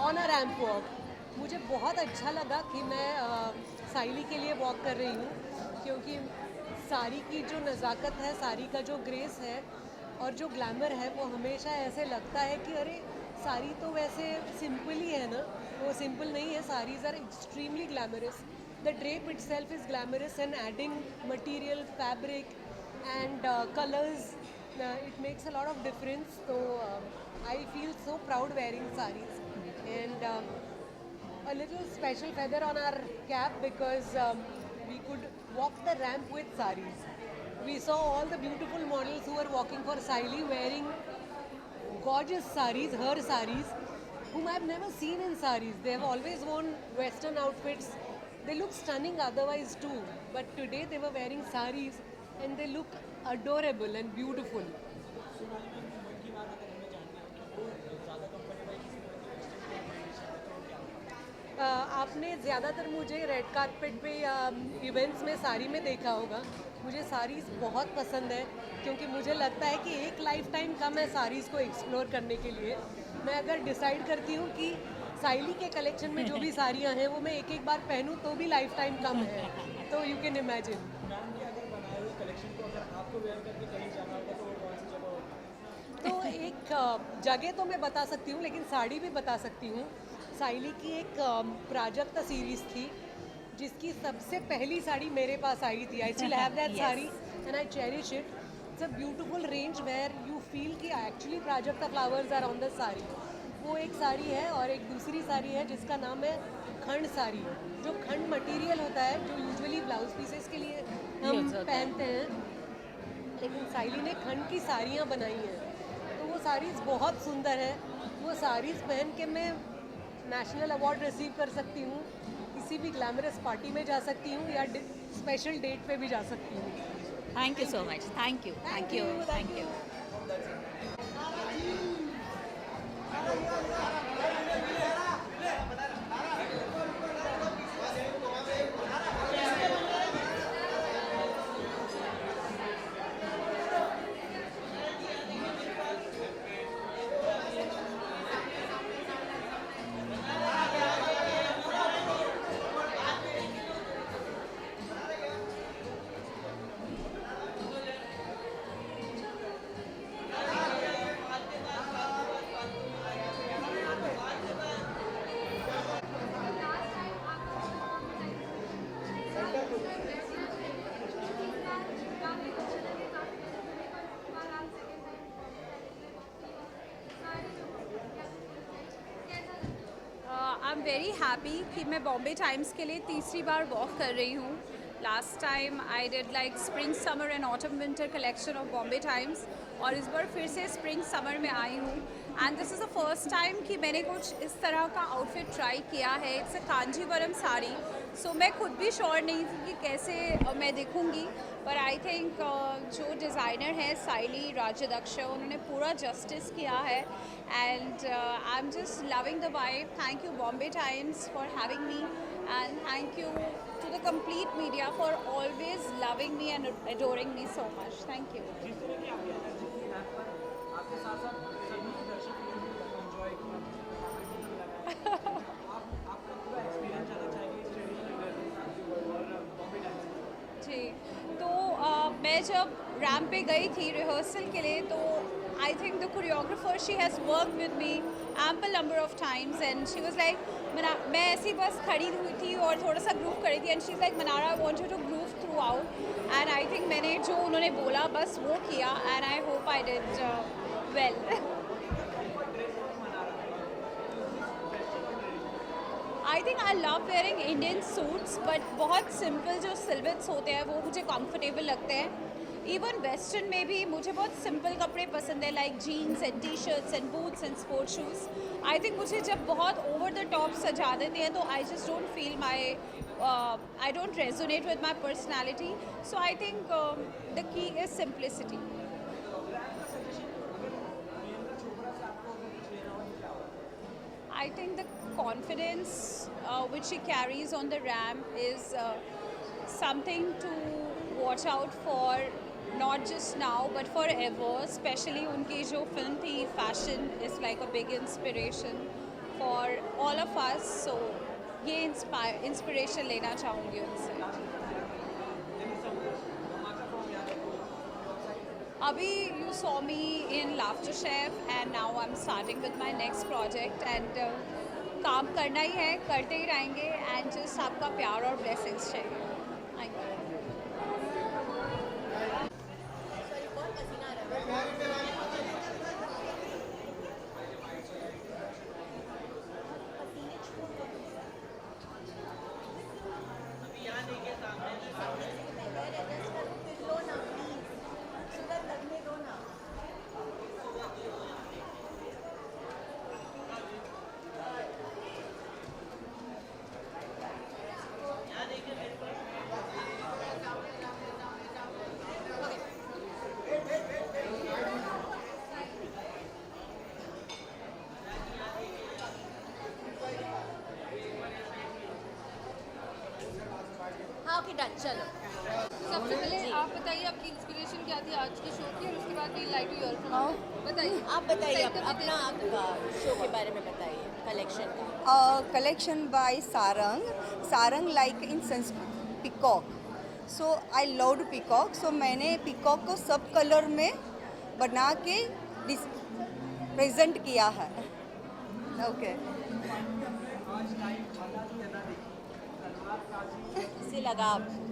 on a ramp walk. मुझे बहुत अच्छा लगा कि मैं साइली के लिए वॉक कर रही हूँ क्योंकि साड़ी की जो नज़ाकत है, साड़ी का जो ग्रेस है और जो ग्लैमर है वो हमेशा ऐसे लगता है कि अरे साड़ी तो वैसे सिंपल ही है ना, वो सिंपल नहीं है। Saris are extremely glamorous. The drape itself is glamorous and adding material, fabric and colours, it makes a lot of difference. So I feel so proud wearing sarees and a little special feather on our cap because we could walk the ramp with sarees. We saw all the beautiful models who were walking for Saili wearing gorgeous sarees, her sarees, whom I've never seen in sarees. They have always worn western outfits. They look stunning otherwise too, but today they were wearing sarees and they look adorable and beautiful. आपने ज़्यादातर मुझे रेड कारपेट पे या इवेंट्स में साड़ी में देखा होगा। मुझे साड़ीज़ बहुत पसंद है क्योंकि मुझे लगता है कि एक लाइफ टाइम कम है साड़ीज़ को एक्सप्लोर करने के लिए। मैं अगर डिसाइड करती हूँ कि साइली के कलेक्शन में जो भी साड़ियाँ हैं वो मैं एक एक बार पहनूँ तो भी लाइफ टाइम कम है, तो यू कैन इमेजिन। मैम के अगर बनाए हुए कलेक्शन को अगर आपको वेयर करके कहीं जाना होगा तो वो कौन सी जगह होगी? तो एक जगह तो मैं बता सकती हूँ लेकिन साड़ी भी बता सकती हूँ। साइली की एक प्राजक्ता सीरीज़ थी जिसकी सबसे पहली साड़ी मेरे पास आई थी। I still have that sari and I cherish it. It's a beautiful range where you feel कि actually Prajakta flowers are on the sari. वो एक साड़ी है और एक दूसरी साड़ी है जिसका नाम है खंड साड़ी, जो खंड मटेरियल होता है जो यूजुअली ब्लाउज पीसेस के लिए हम पहनते हैं, लेकिन साइली ने खंड की साड़ियाँ बनाई हैं। तो वो साड़ीज़ बहुत सुंदर है। वो साड़ीज़ पहन के मैं नेशनल अवार्ड रिसीव कर सकती हूँ, किसी भी ग्लैमरस पार्टी में जा सकती हूँ या स्पेशल डेट पे भी जा सकती हूँ। Thank you so much. Thank you thank you thank you. I am very happy कि मैं बॉम्बे टाइम्स के लिए तीसरी बार वॉक कर रही हूँ। Last time I did like spring summer and autumn winter collection of Bombay times और इस बार फिर से स्प्रिंग समर में आई हूँ and this is the first time कि मैंने कुछ इस तरह का आउटफिट ट्राई किया है। इट्स अ कांजीवरम साड़ी, सो मैं खुद भी श्योर नहीं थी कि कैसे मैं दिखूँगी, पर आई थिंक जो डिज़ाइनर है साइली राजदक्ष, उन्होंने पूरा जस्टिस किया है and I am just loving the vibe. Thank you Bombay times for having me and thank you to the complete media for always loving me and adoring me so much. Thank you. जिस तरह की आपकी एनर्जी थी यहाँ पर, आपके साथ साथ सभी दर्शक एंजॉय किया। आपका पूरा एक्सपीरियंस जानना चाहेंगे इस ट्रेडिशनल और बॉम्बे टाइम्स। जी, तो मैं जब रैम्प पे गई थी रिहर्सल के लिए, तो I think the choreographer, she has worked with me ample number of times and she was like, मैं ऐसी बस खड़ी हुई थी और थोड़ा सा ग्रूव करी थी and she's like, Manara, I want you to groove throughout and I think मैंने जो उन्होंने बोला बस वो किया and I hope I did well. I think I love wearing Indian suits, but बहुत simple जो silhouettes होते हैं वो मुझे comfortable लगते हैं। इवन वेस्टर्न में भी मुझे बहुत सिंपल कपड़े पसंद है, like jeans and T shirts and boots and sport shoes. I think मुझे जब बहुत ओवर द टॉप सजा देते हैं तो I just don't feel my I don't resonate with my personality, so I think the key is simplicity. I think the confidence which she carries on the ramp is something to watch out for, not just now but forever. Especially उनकी जो फिल्म थी Fashion is like a big inspiration for all of us. So ये inspiration लेना चाहूँगी उनसे। Abhi, you saw me in Laughter Chef and now I'm starting with my next project and काम करना ही है, करते ही रहेंगे and just आपका प्यार और blessings चाहिए। Thank you. हाँ ओके डन, चलो। सबसे पहले आप बताइए आपकी इंस्पिरेशन क्या थी आज की शो की और उसके बाद we like to hear from बताइए। आप बताइए अपना आप शो के बारे में बताइए कलेक्शन का। Collection by Sarang like in Sanskrit peacock. So I loved peacock. So मैंने peacock को सब कलर में बना के प्रेजेंट किया है। ओके से लगा आपको?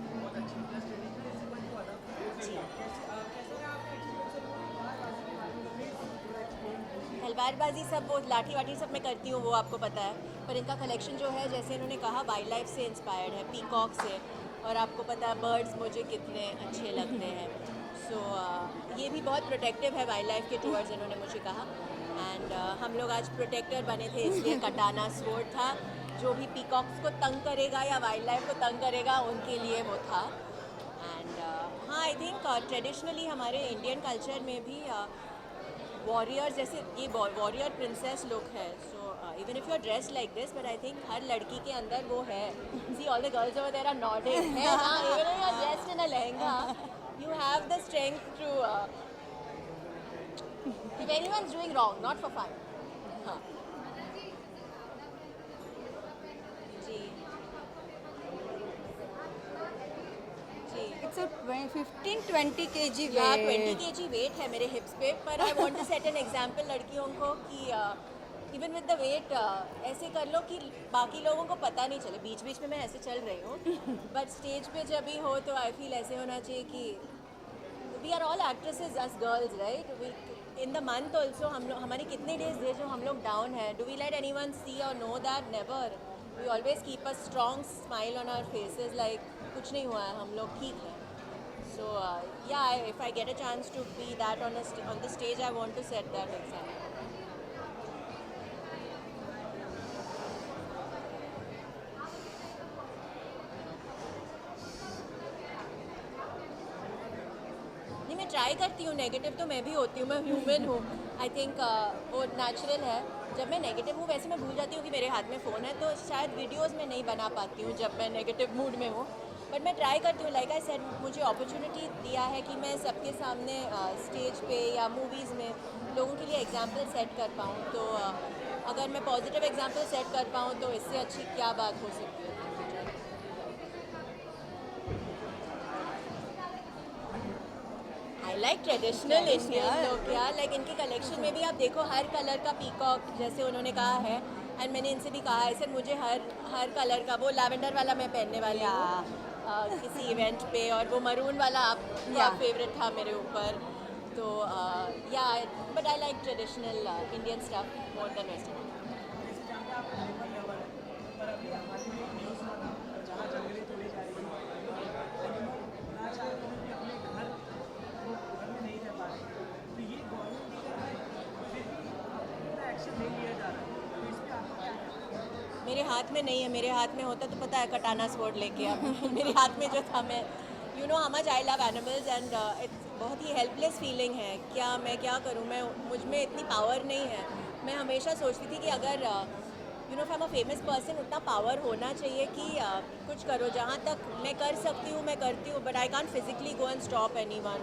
तलवारबाजी सब वो लाठी वाठी सब मैं करती हूँ, वो आपको पता है, पर इनका कलेक्शन जो है जैसे इन्होंने कहा वाइल्ड लाइफ से इंस्पायर्ड है, पीकॉक से, और आपको पता है बर्ड्स मुझे कितने अच्छे लगते हैं। सो ये भी बहुत प्रोटेक्टिव है वाइल्ड लाइफ के टूवर्ड्स, इन्होंने मुझे कहा। एंड हम लोग आज प्रोटेक्टर बने थे, इसलिए कटाना स्वॉर्ड था। जो भी पीकॉक्स को तंग करेगा या वाइल्ड लाइफ को तंग करेगा उनके लिए वो था। एंड हाँ, आई थिंक ट्रेडिशनली हमारे इंडियन कल्चर में भी वॉरियर जैसे ये वॉरियर प्रिंसेस लुक है। So even if you are dressed like this, but I think हर लड़की के अंदर वो है। See all the girls over there are nodding, है ना? Even if you are dressed in a lehenga, you have the strength to if anyone's doing wrong, not for fun. हाँ जी जी, इट्स अ 15-20 kg या weight. 20 kg वेट है मेरे हिप्स पे, पर I want to set an example लड़कियों को कि इवन विद द वेट ऐसे कर लो कि बाकी लोगों को पता नहीं चले। बीच बीच में मैं ऐसे चल रही हूँ, बट स्टेज पे जब भी हो तो आई फील ऐसे होना चाहिए कि we are all actresses as girls, right? We in the month also हम लोग, हमारे कितने डेज थे जो हम लोग डाउन है? Do we let anyone see और know that? Never. We always keep a strong smile on our faces, like कुछ नहीं हुआ है, हम लोग ठीक हैं। सो या if I get a chance to be that on the stage, I want to set that example. नहीं, मैं ट्राई करती हूँ, नेगेटिव तो मैं भी होती हूँ, मैं ह्यूमन हूँ। आई थिंक वो नेचुरल है। जब मैं नेगेटिव हूँ वैसे मैं भूल जाती हूँ कि मेरे हाथ में फ़ोन है, तो शायद वीडियोस में नहीं बना पाती हूँ जब मैं नेगेटिव मूड में हूँ। बट मैं ट्राई करती हूँ, लाइक आई सेड, मुझे अपॉर्चुनिटी दिया है कि मैं सबके सामने स्टेज पे या मूवीज़ में लोगों के लिए एग्जाम्पल सेट कर पाऊँ। तो अगर मैं पॉजिटिव एग्जाम्पल सेट कर पाऊँ तो इससे अच्छी क्या बात हो सकती है? I like traditional Indian look यार। लाइक इनके कलेक्शन में भी आप देखो, हर कलर का पीकॉक जैसे उन्होंने कहा है, एंड मैंने इनसे भी कहा है सर मुझे हर कलर का, वो लैवेंडर वाला मैं पहनने वाली हूँ किसी इवेंट पे, और वो मरून वाला आपका फेवरेट था मेरे ऊपर। तो या but I like traditional Indian stuff more than western. मेरे हाथ में नहीं है, मेरे हाथ में होता तो पता है कटाना स्वॉर्ड लेके अब मेरे हाथ में जो था, मैं you know how much I love animals, and it's बहुत ही हेल्पलेस फीलिंग है। मैं क्या करूँ, मुझ में इतनी पावर नहीं है। मैं हमेशा सोचती थी कि अगर you know I am a famous person, उतना पावर होना चाहिए कि कुछ करो। जहाँ तक मैं कर सकती हूँ मैं करती हूँ, but I can't physically go and stop anyone.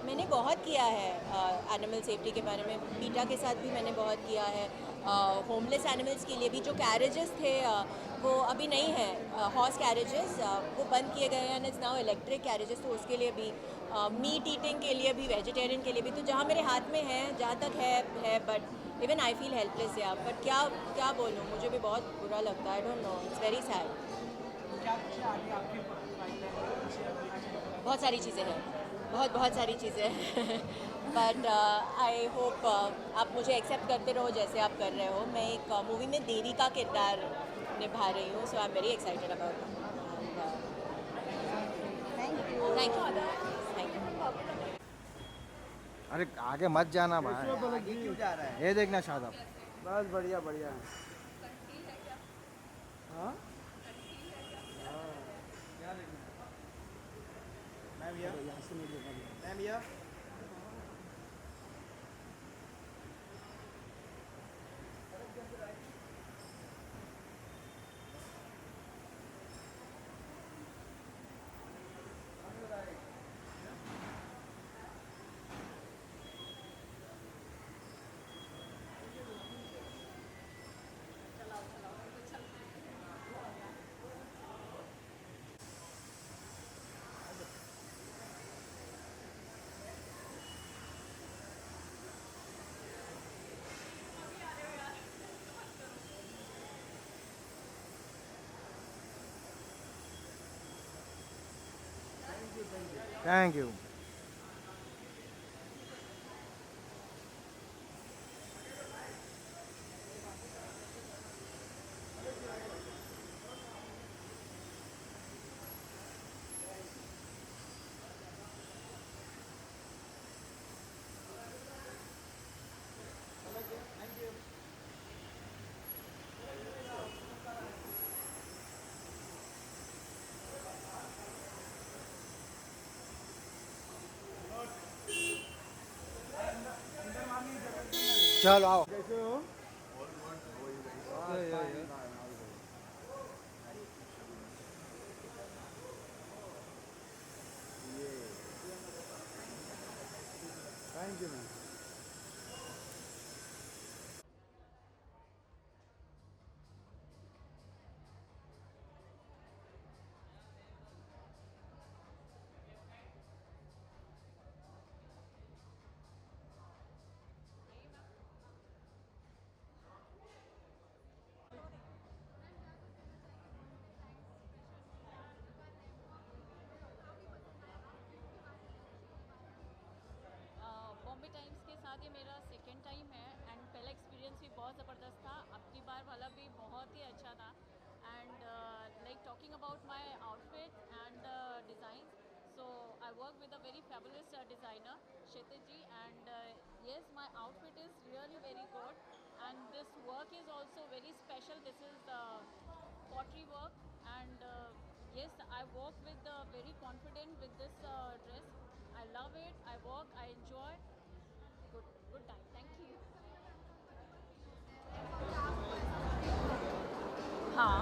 मैंने बहुत किया है एनिमल सेफ्टी के बारे में, पीटा के साथ भी मैंने बहुत किया है। होमलेस एनिमल्स के लिए भी जो कैरेजेस थे वो अभी नहीं है, हॉर्स कैरेजेस वो बंद किए गए हैं, and it's now electric carriages. तो उसके लिए भी, मीट ईटिंग के लिए भी, वेजिटेरियन के लिए भी, तो जहाँ मेरे हाथ में है, जहाँ तक है, but even I feel helpless या। बट क्या बोलूँ, मुझे भी बहुत बुरा लगता है। आई don't no, it's very sad. बहुत सारी चीज़ें हैं, बहुत सारी चीज़ें हैं बट आई होप आप मुझे एक्सेप्ट करते रहो जैसे आप कर रहे हो। मैं एक मूवी में देवी का किरदार निभा रही हूँ, so I am very excited about it. Thank you. अरे आगे मत जाना भाई, आगे क्यों जा रहा है? ये देखना शादाब। बस बढ़िया बढ़िया। हाँ मैम भैया थैंक यू। चलो आओ। कैसे हो? Thank you ma'am. Bombay times के साथ ये मेरा सेकेंड टाइम है एंड पहला एक्सपीरियंस भी बहुत ज़बरदस्त था, अब की बार वाला भी बहुत ही अच्छा था and like talking about my outfit and design, so I work with a very fabulous designer Kshitij ji and yes, my outfit is really very good and this work is also very special. This is pottery work and yes, I walk with very confident with this dress. I love it, I walk, I enjoy. Good time. Thank you. हाँ,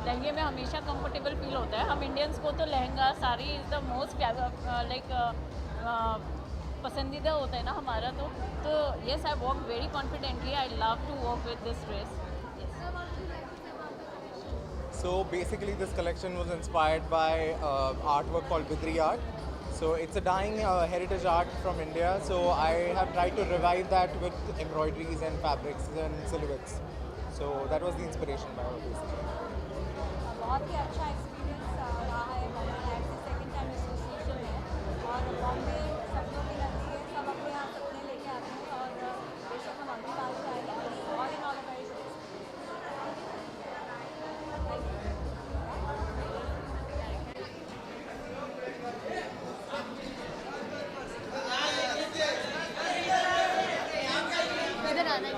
लहंगे में हमेशा कंफर्टेबल फील होता है। हम इंडियंस को तो lehenga sari is the most like पसंदीदा होता है ना हमारा, तो yes, I walk very confidently. I love to walk with this dress. So basically this collection was inspired by artwork called Bidri art. So it's a dying heritage art from India. So I have tried to revive that with embroideries and fabrics and silhouettes. So that was the inspiration basically. बहुत ही अच्छा एक्सपीरियंस रहा है। बॉम्बे टाइम्स से सेकेंड टाइम एसोसिएशन है और बॉम्बे सर्दियों की लगती है, सब अपने यहाँ सपने लेके आते हैं और बेशक हम अगली बार से आएंगे। और इन ऑल वेरी इधर आना है।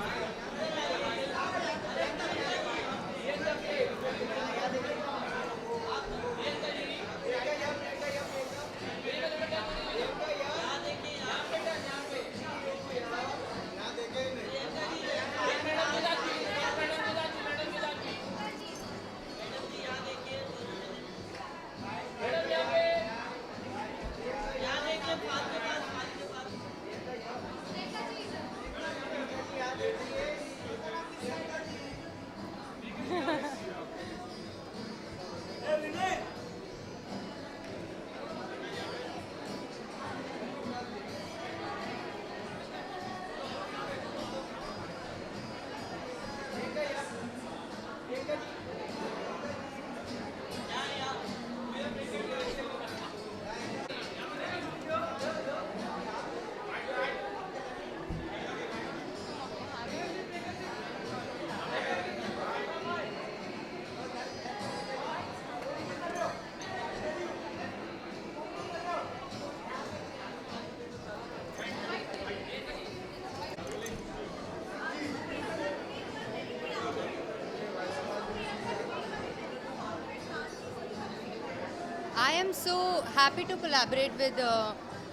I am so happy to collaborate with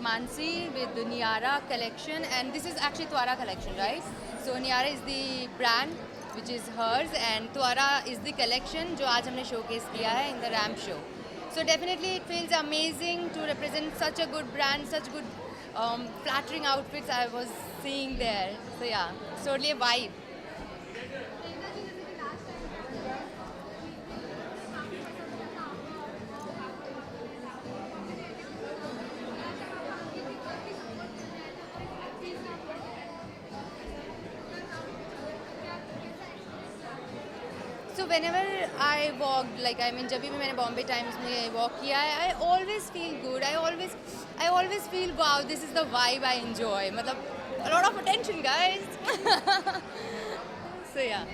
Mansi, with the Niara collection, and this is actually Tuara collection, right? So Niara is the brand which is hers, and Tuara is the collection जो आज हमने showcase किया है in the ramp show. So definitely it feels amazing to represent such a good brand, such good flattering outfits I was seeing there. So yeah, it's totally a vibe. So whenever I walked, like I mean, जब भी मैंने बॉम्बे टाइम्स में वॉक किया है, I always feel good. I always feel wow, this is the vibe I enjoy. मतलब a lot of attention, guys. So yeah.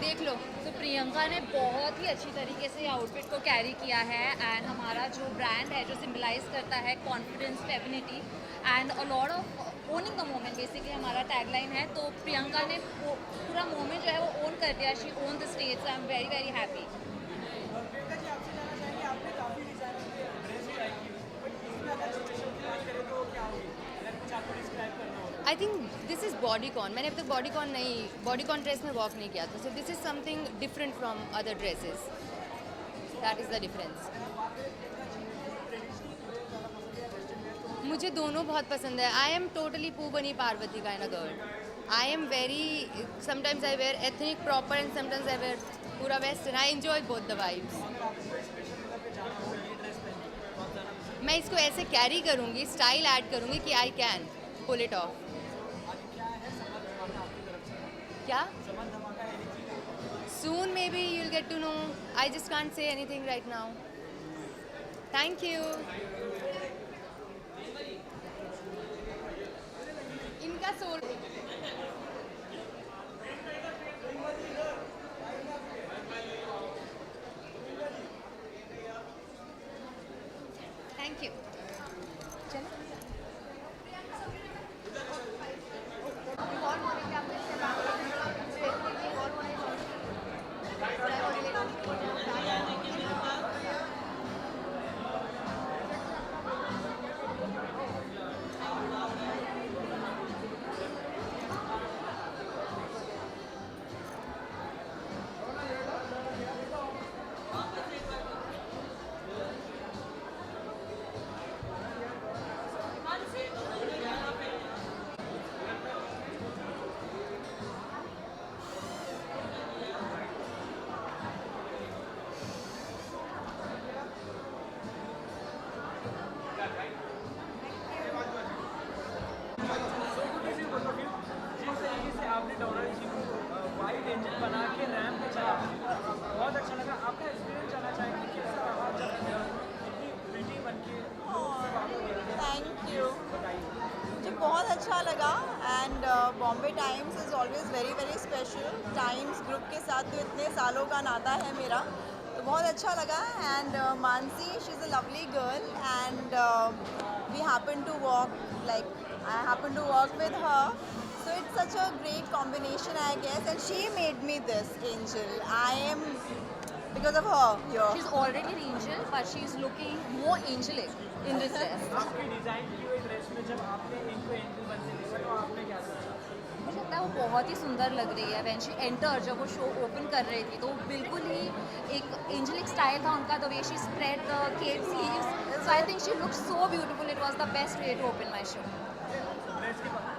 देख लो. तो प्रियंका ने बहुत ही अच्छी तरीके से आउटफिट को कैरी किया है एंड हमारा जो ब्रांड है जो सिंबलाइज करता है confidence, femininity and a lot of owning the moment, basically हमारा टैगलाइन है. तो प्रियंका ने पूरा मोमेंट जो है वो ओन कर दिया. She own the stage. So I am very very happy. Priyanka ji, आपसे जानना चाहेंगे, आपने काफ़ी डिजाइनर के ड्रेस ट्राई की, बट इसमें अगर स्पेशल की बात करें तो क्या होगी, अगर कुछ आपको डिस्क्राइब करना हो? आई थिंक दिस इज़ बॉडीकॉन. मैंने अभी तक बॉडीकॉन ड्रेस में वॉक नहीं किया था. So this is something different from other dresses. That is the difference. मुझे दोनों बहुत पसंद है. आई एम टोटली पूबनी Parvati kind of girl. I am very, sometimes I wear ethnic proper and sometimes I wear पूरा western. I enjoy both the vibes. मैं इसको ऐसे कैरी करूँगी, स्टाइल ऐड करूँगी कि I can pull it off. क्या? Soon maybe you'll get to know. I just can't say anything right now. Thank you. इनका soul. Thank you. White angel बना के रैंप पे चला, बहुत अच्छा लगा. आपका एक्सपीरियंस जानना चाहेंगे कैसा रहा जब इतनी प्रिटी बन के. Thank you. मुझे बहुत अच्छा लगा and Bombay times is always very very special. Times group के साथ तो इतने सालों का नाता है मेरा, तो बहुत अच्छा लगा. And Mansi, she is a lovely girl and we happen to walk, like I happen to walk with her. So it's such a great combination, I guess, and she made me this angel. I am because of her here. She's already an angel, but she's looking more angelic in this dress. आपकी डिजाइन की हुई ड्रेस में जब आपने इनको एंजल बनते देखा तो आपने क्या सोचा? मुझे लगता है वो बहुत ही सुंदर लग रही है. व्हेन शी एंटर, जब वो शो ओपन कर रही थी तो बिल्कुल ही एक एंजलिक स्टाइल था उनका. The way she spread the cape sleeves, so I think she looked so beautiful. It was the best way to open my show. Dress के बाद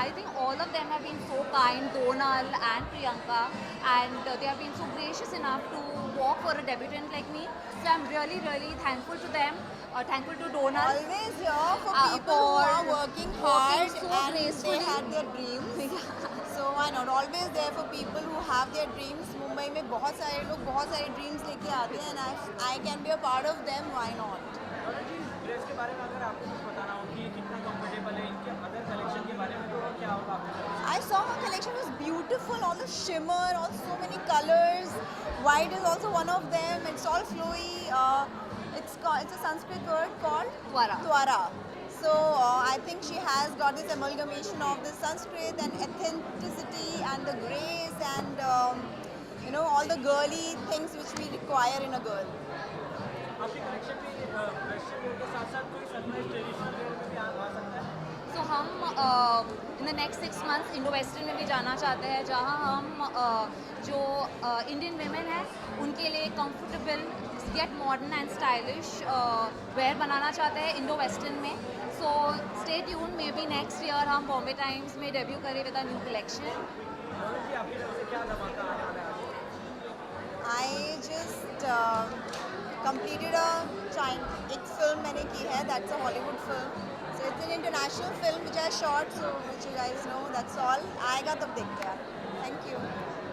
I think all of them have been so kind, Donal and Priyanka, and they have been so gracious enough to walk for a debutant like me. So I'm really, really thankful to them. Thankful to Donal. Always here for people who are working hard so and gracefully. they had their dreams. So why not? Always there for people who have their dreams. Mumbai में बहुत सारे लोग बहुत सारे dreams लेके आते हैं and I can be a part of them. Why not? Dress के बारे में अगर आपको कुछ बताना हो कि कितना कंफर्टेबल है, इनके अदर कलेक्शन के बारे में तो क्या होगा आपको? I saw her collection was beautiful. All the shimmer, all so many colors. White is also one of them. It's all flowy. It's a Sanskrit word called Twara. So I think she has got this amalgamation of the Sanskrit and authenticity and the grace and all the girly things which we require in a girl. आपके कलेक्शन में वेस्टर्न वेयर के साथ साथ कोई सरप्राइज ट्रेडिशनल वेयर में भी आ सकता है? So हम in the next 6 months Indo western में भी जाना चाहते हैं, जहाँ हम जो इंडियन वेमेन हैं उनके लिए comfortable yet modern and stylish wear बनाना चाहते हैं इंडो वेस्टर्न में. So stay tuned. Maybe next year हम बॉम्बे टाइम्स में डेब्यू करें with a new collection. I just completed एक फिल्म मैंने की है, that's a Hollywood film. So it's an international film which I shot, so which you guys know. That's all. आएगा तब देखते हैं. Thank you.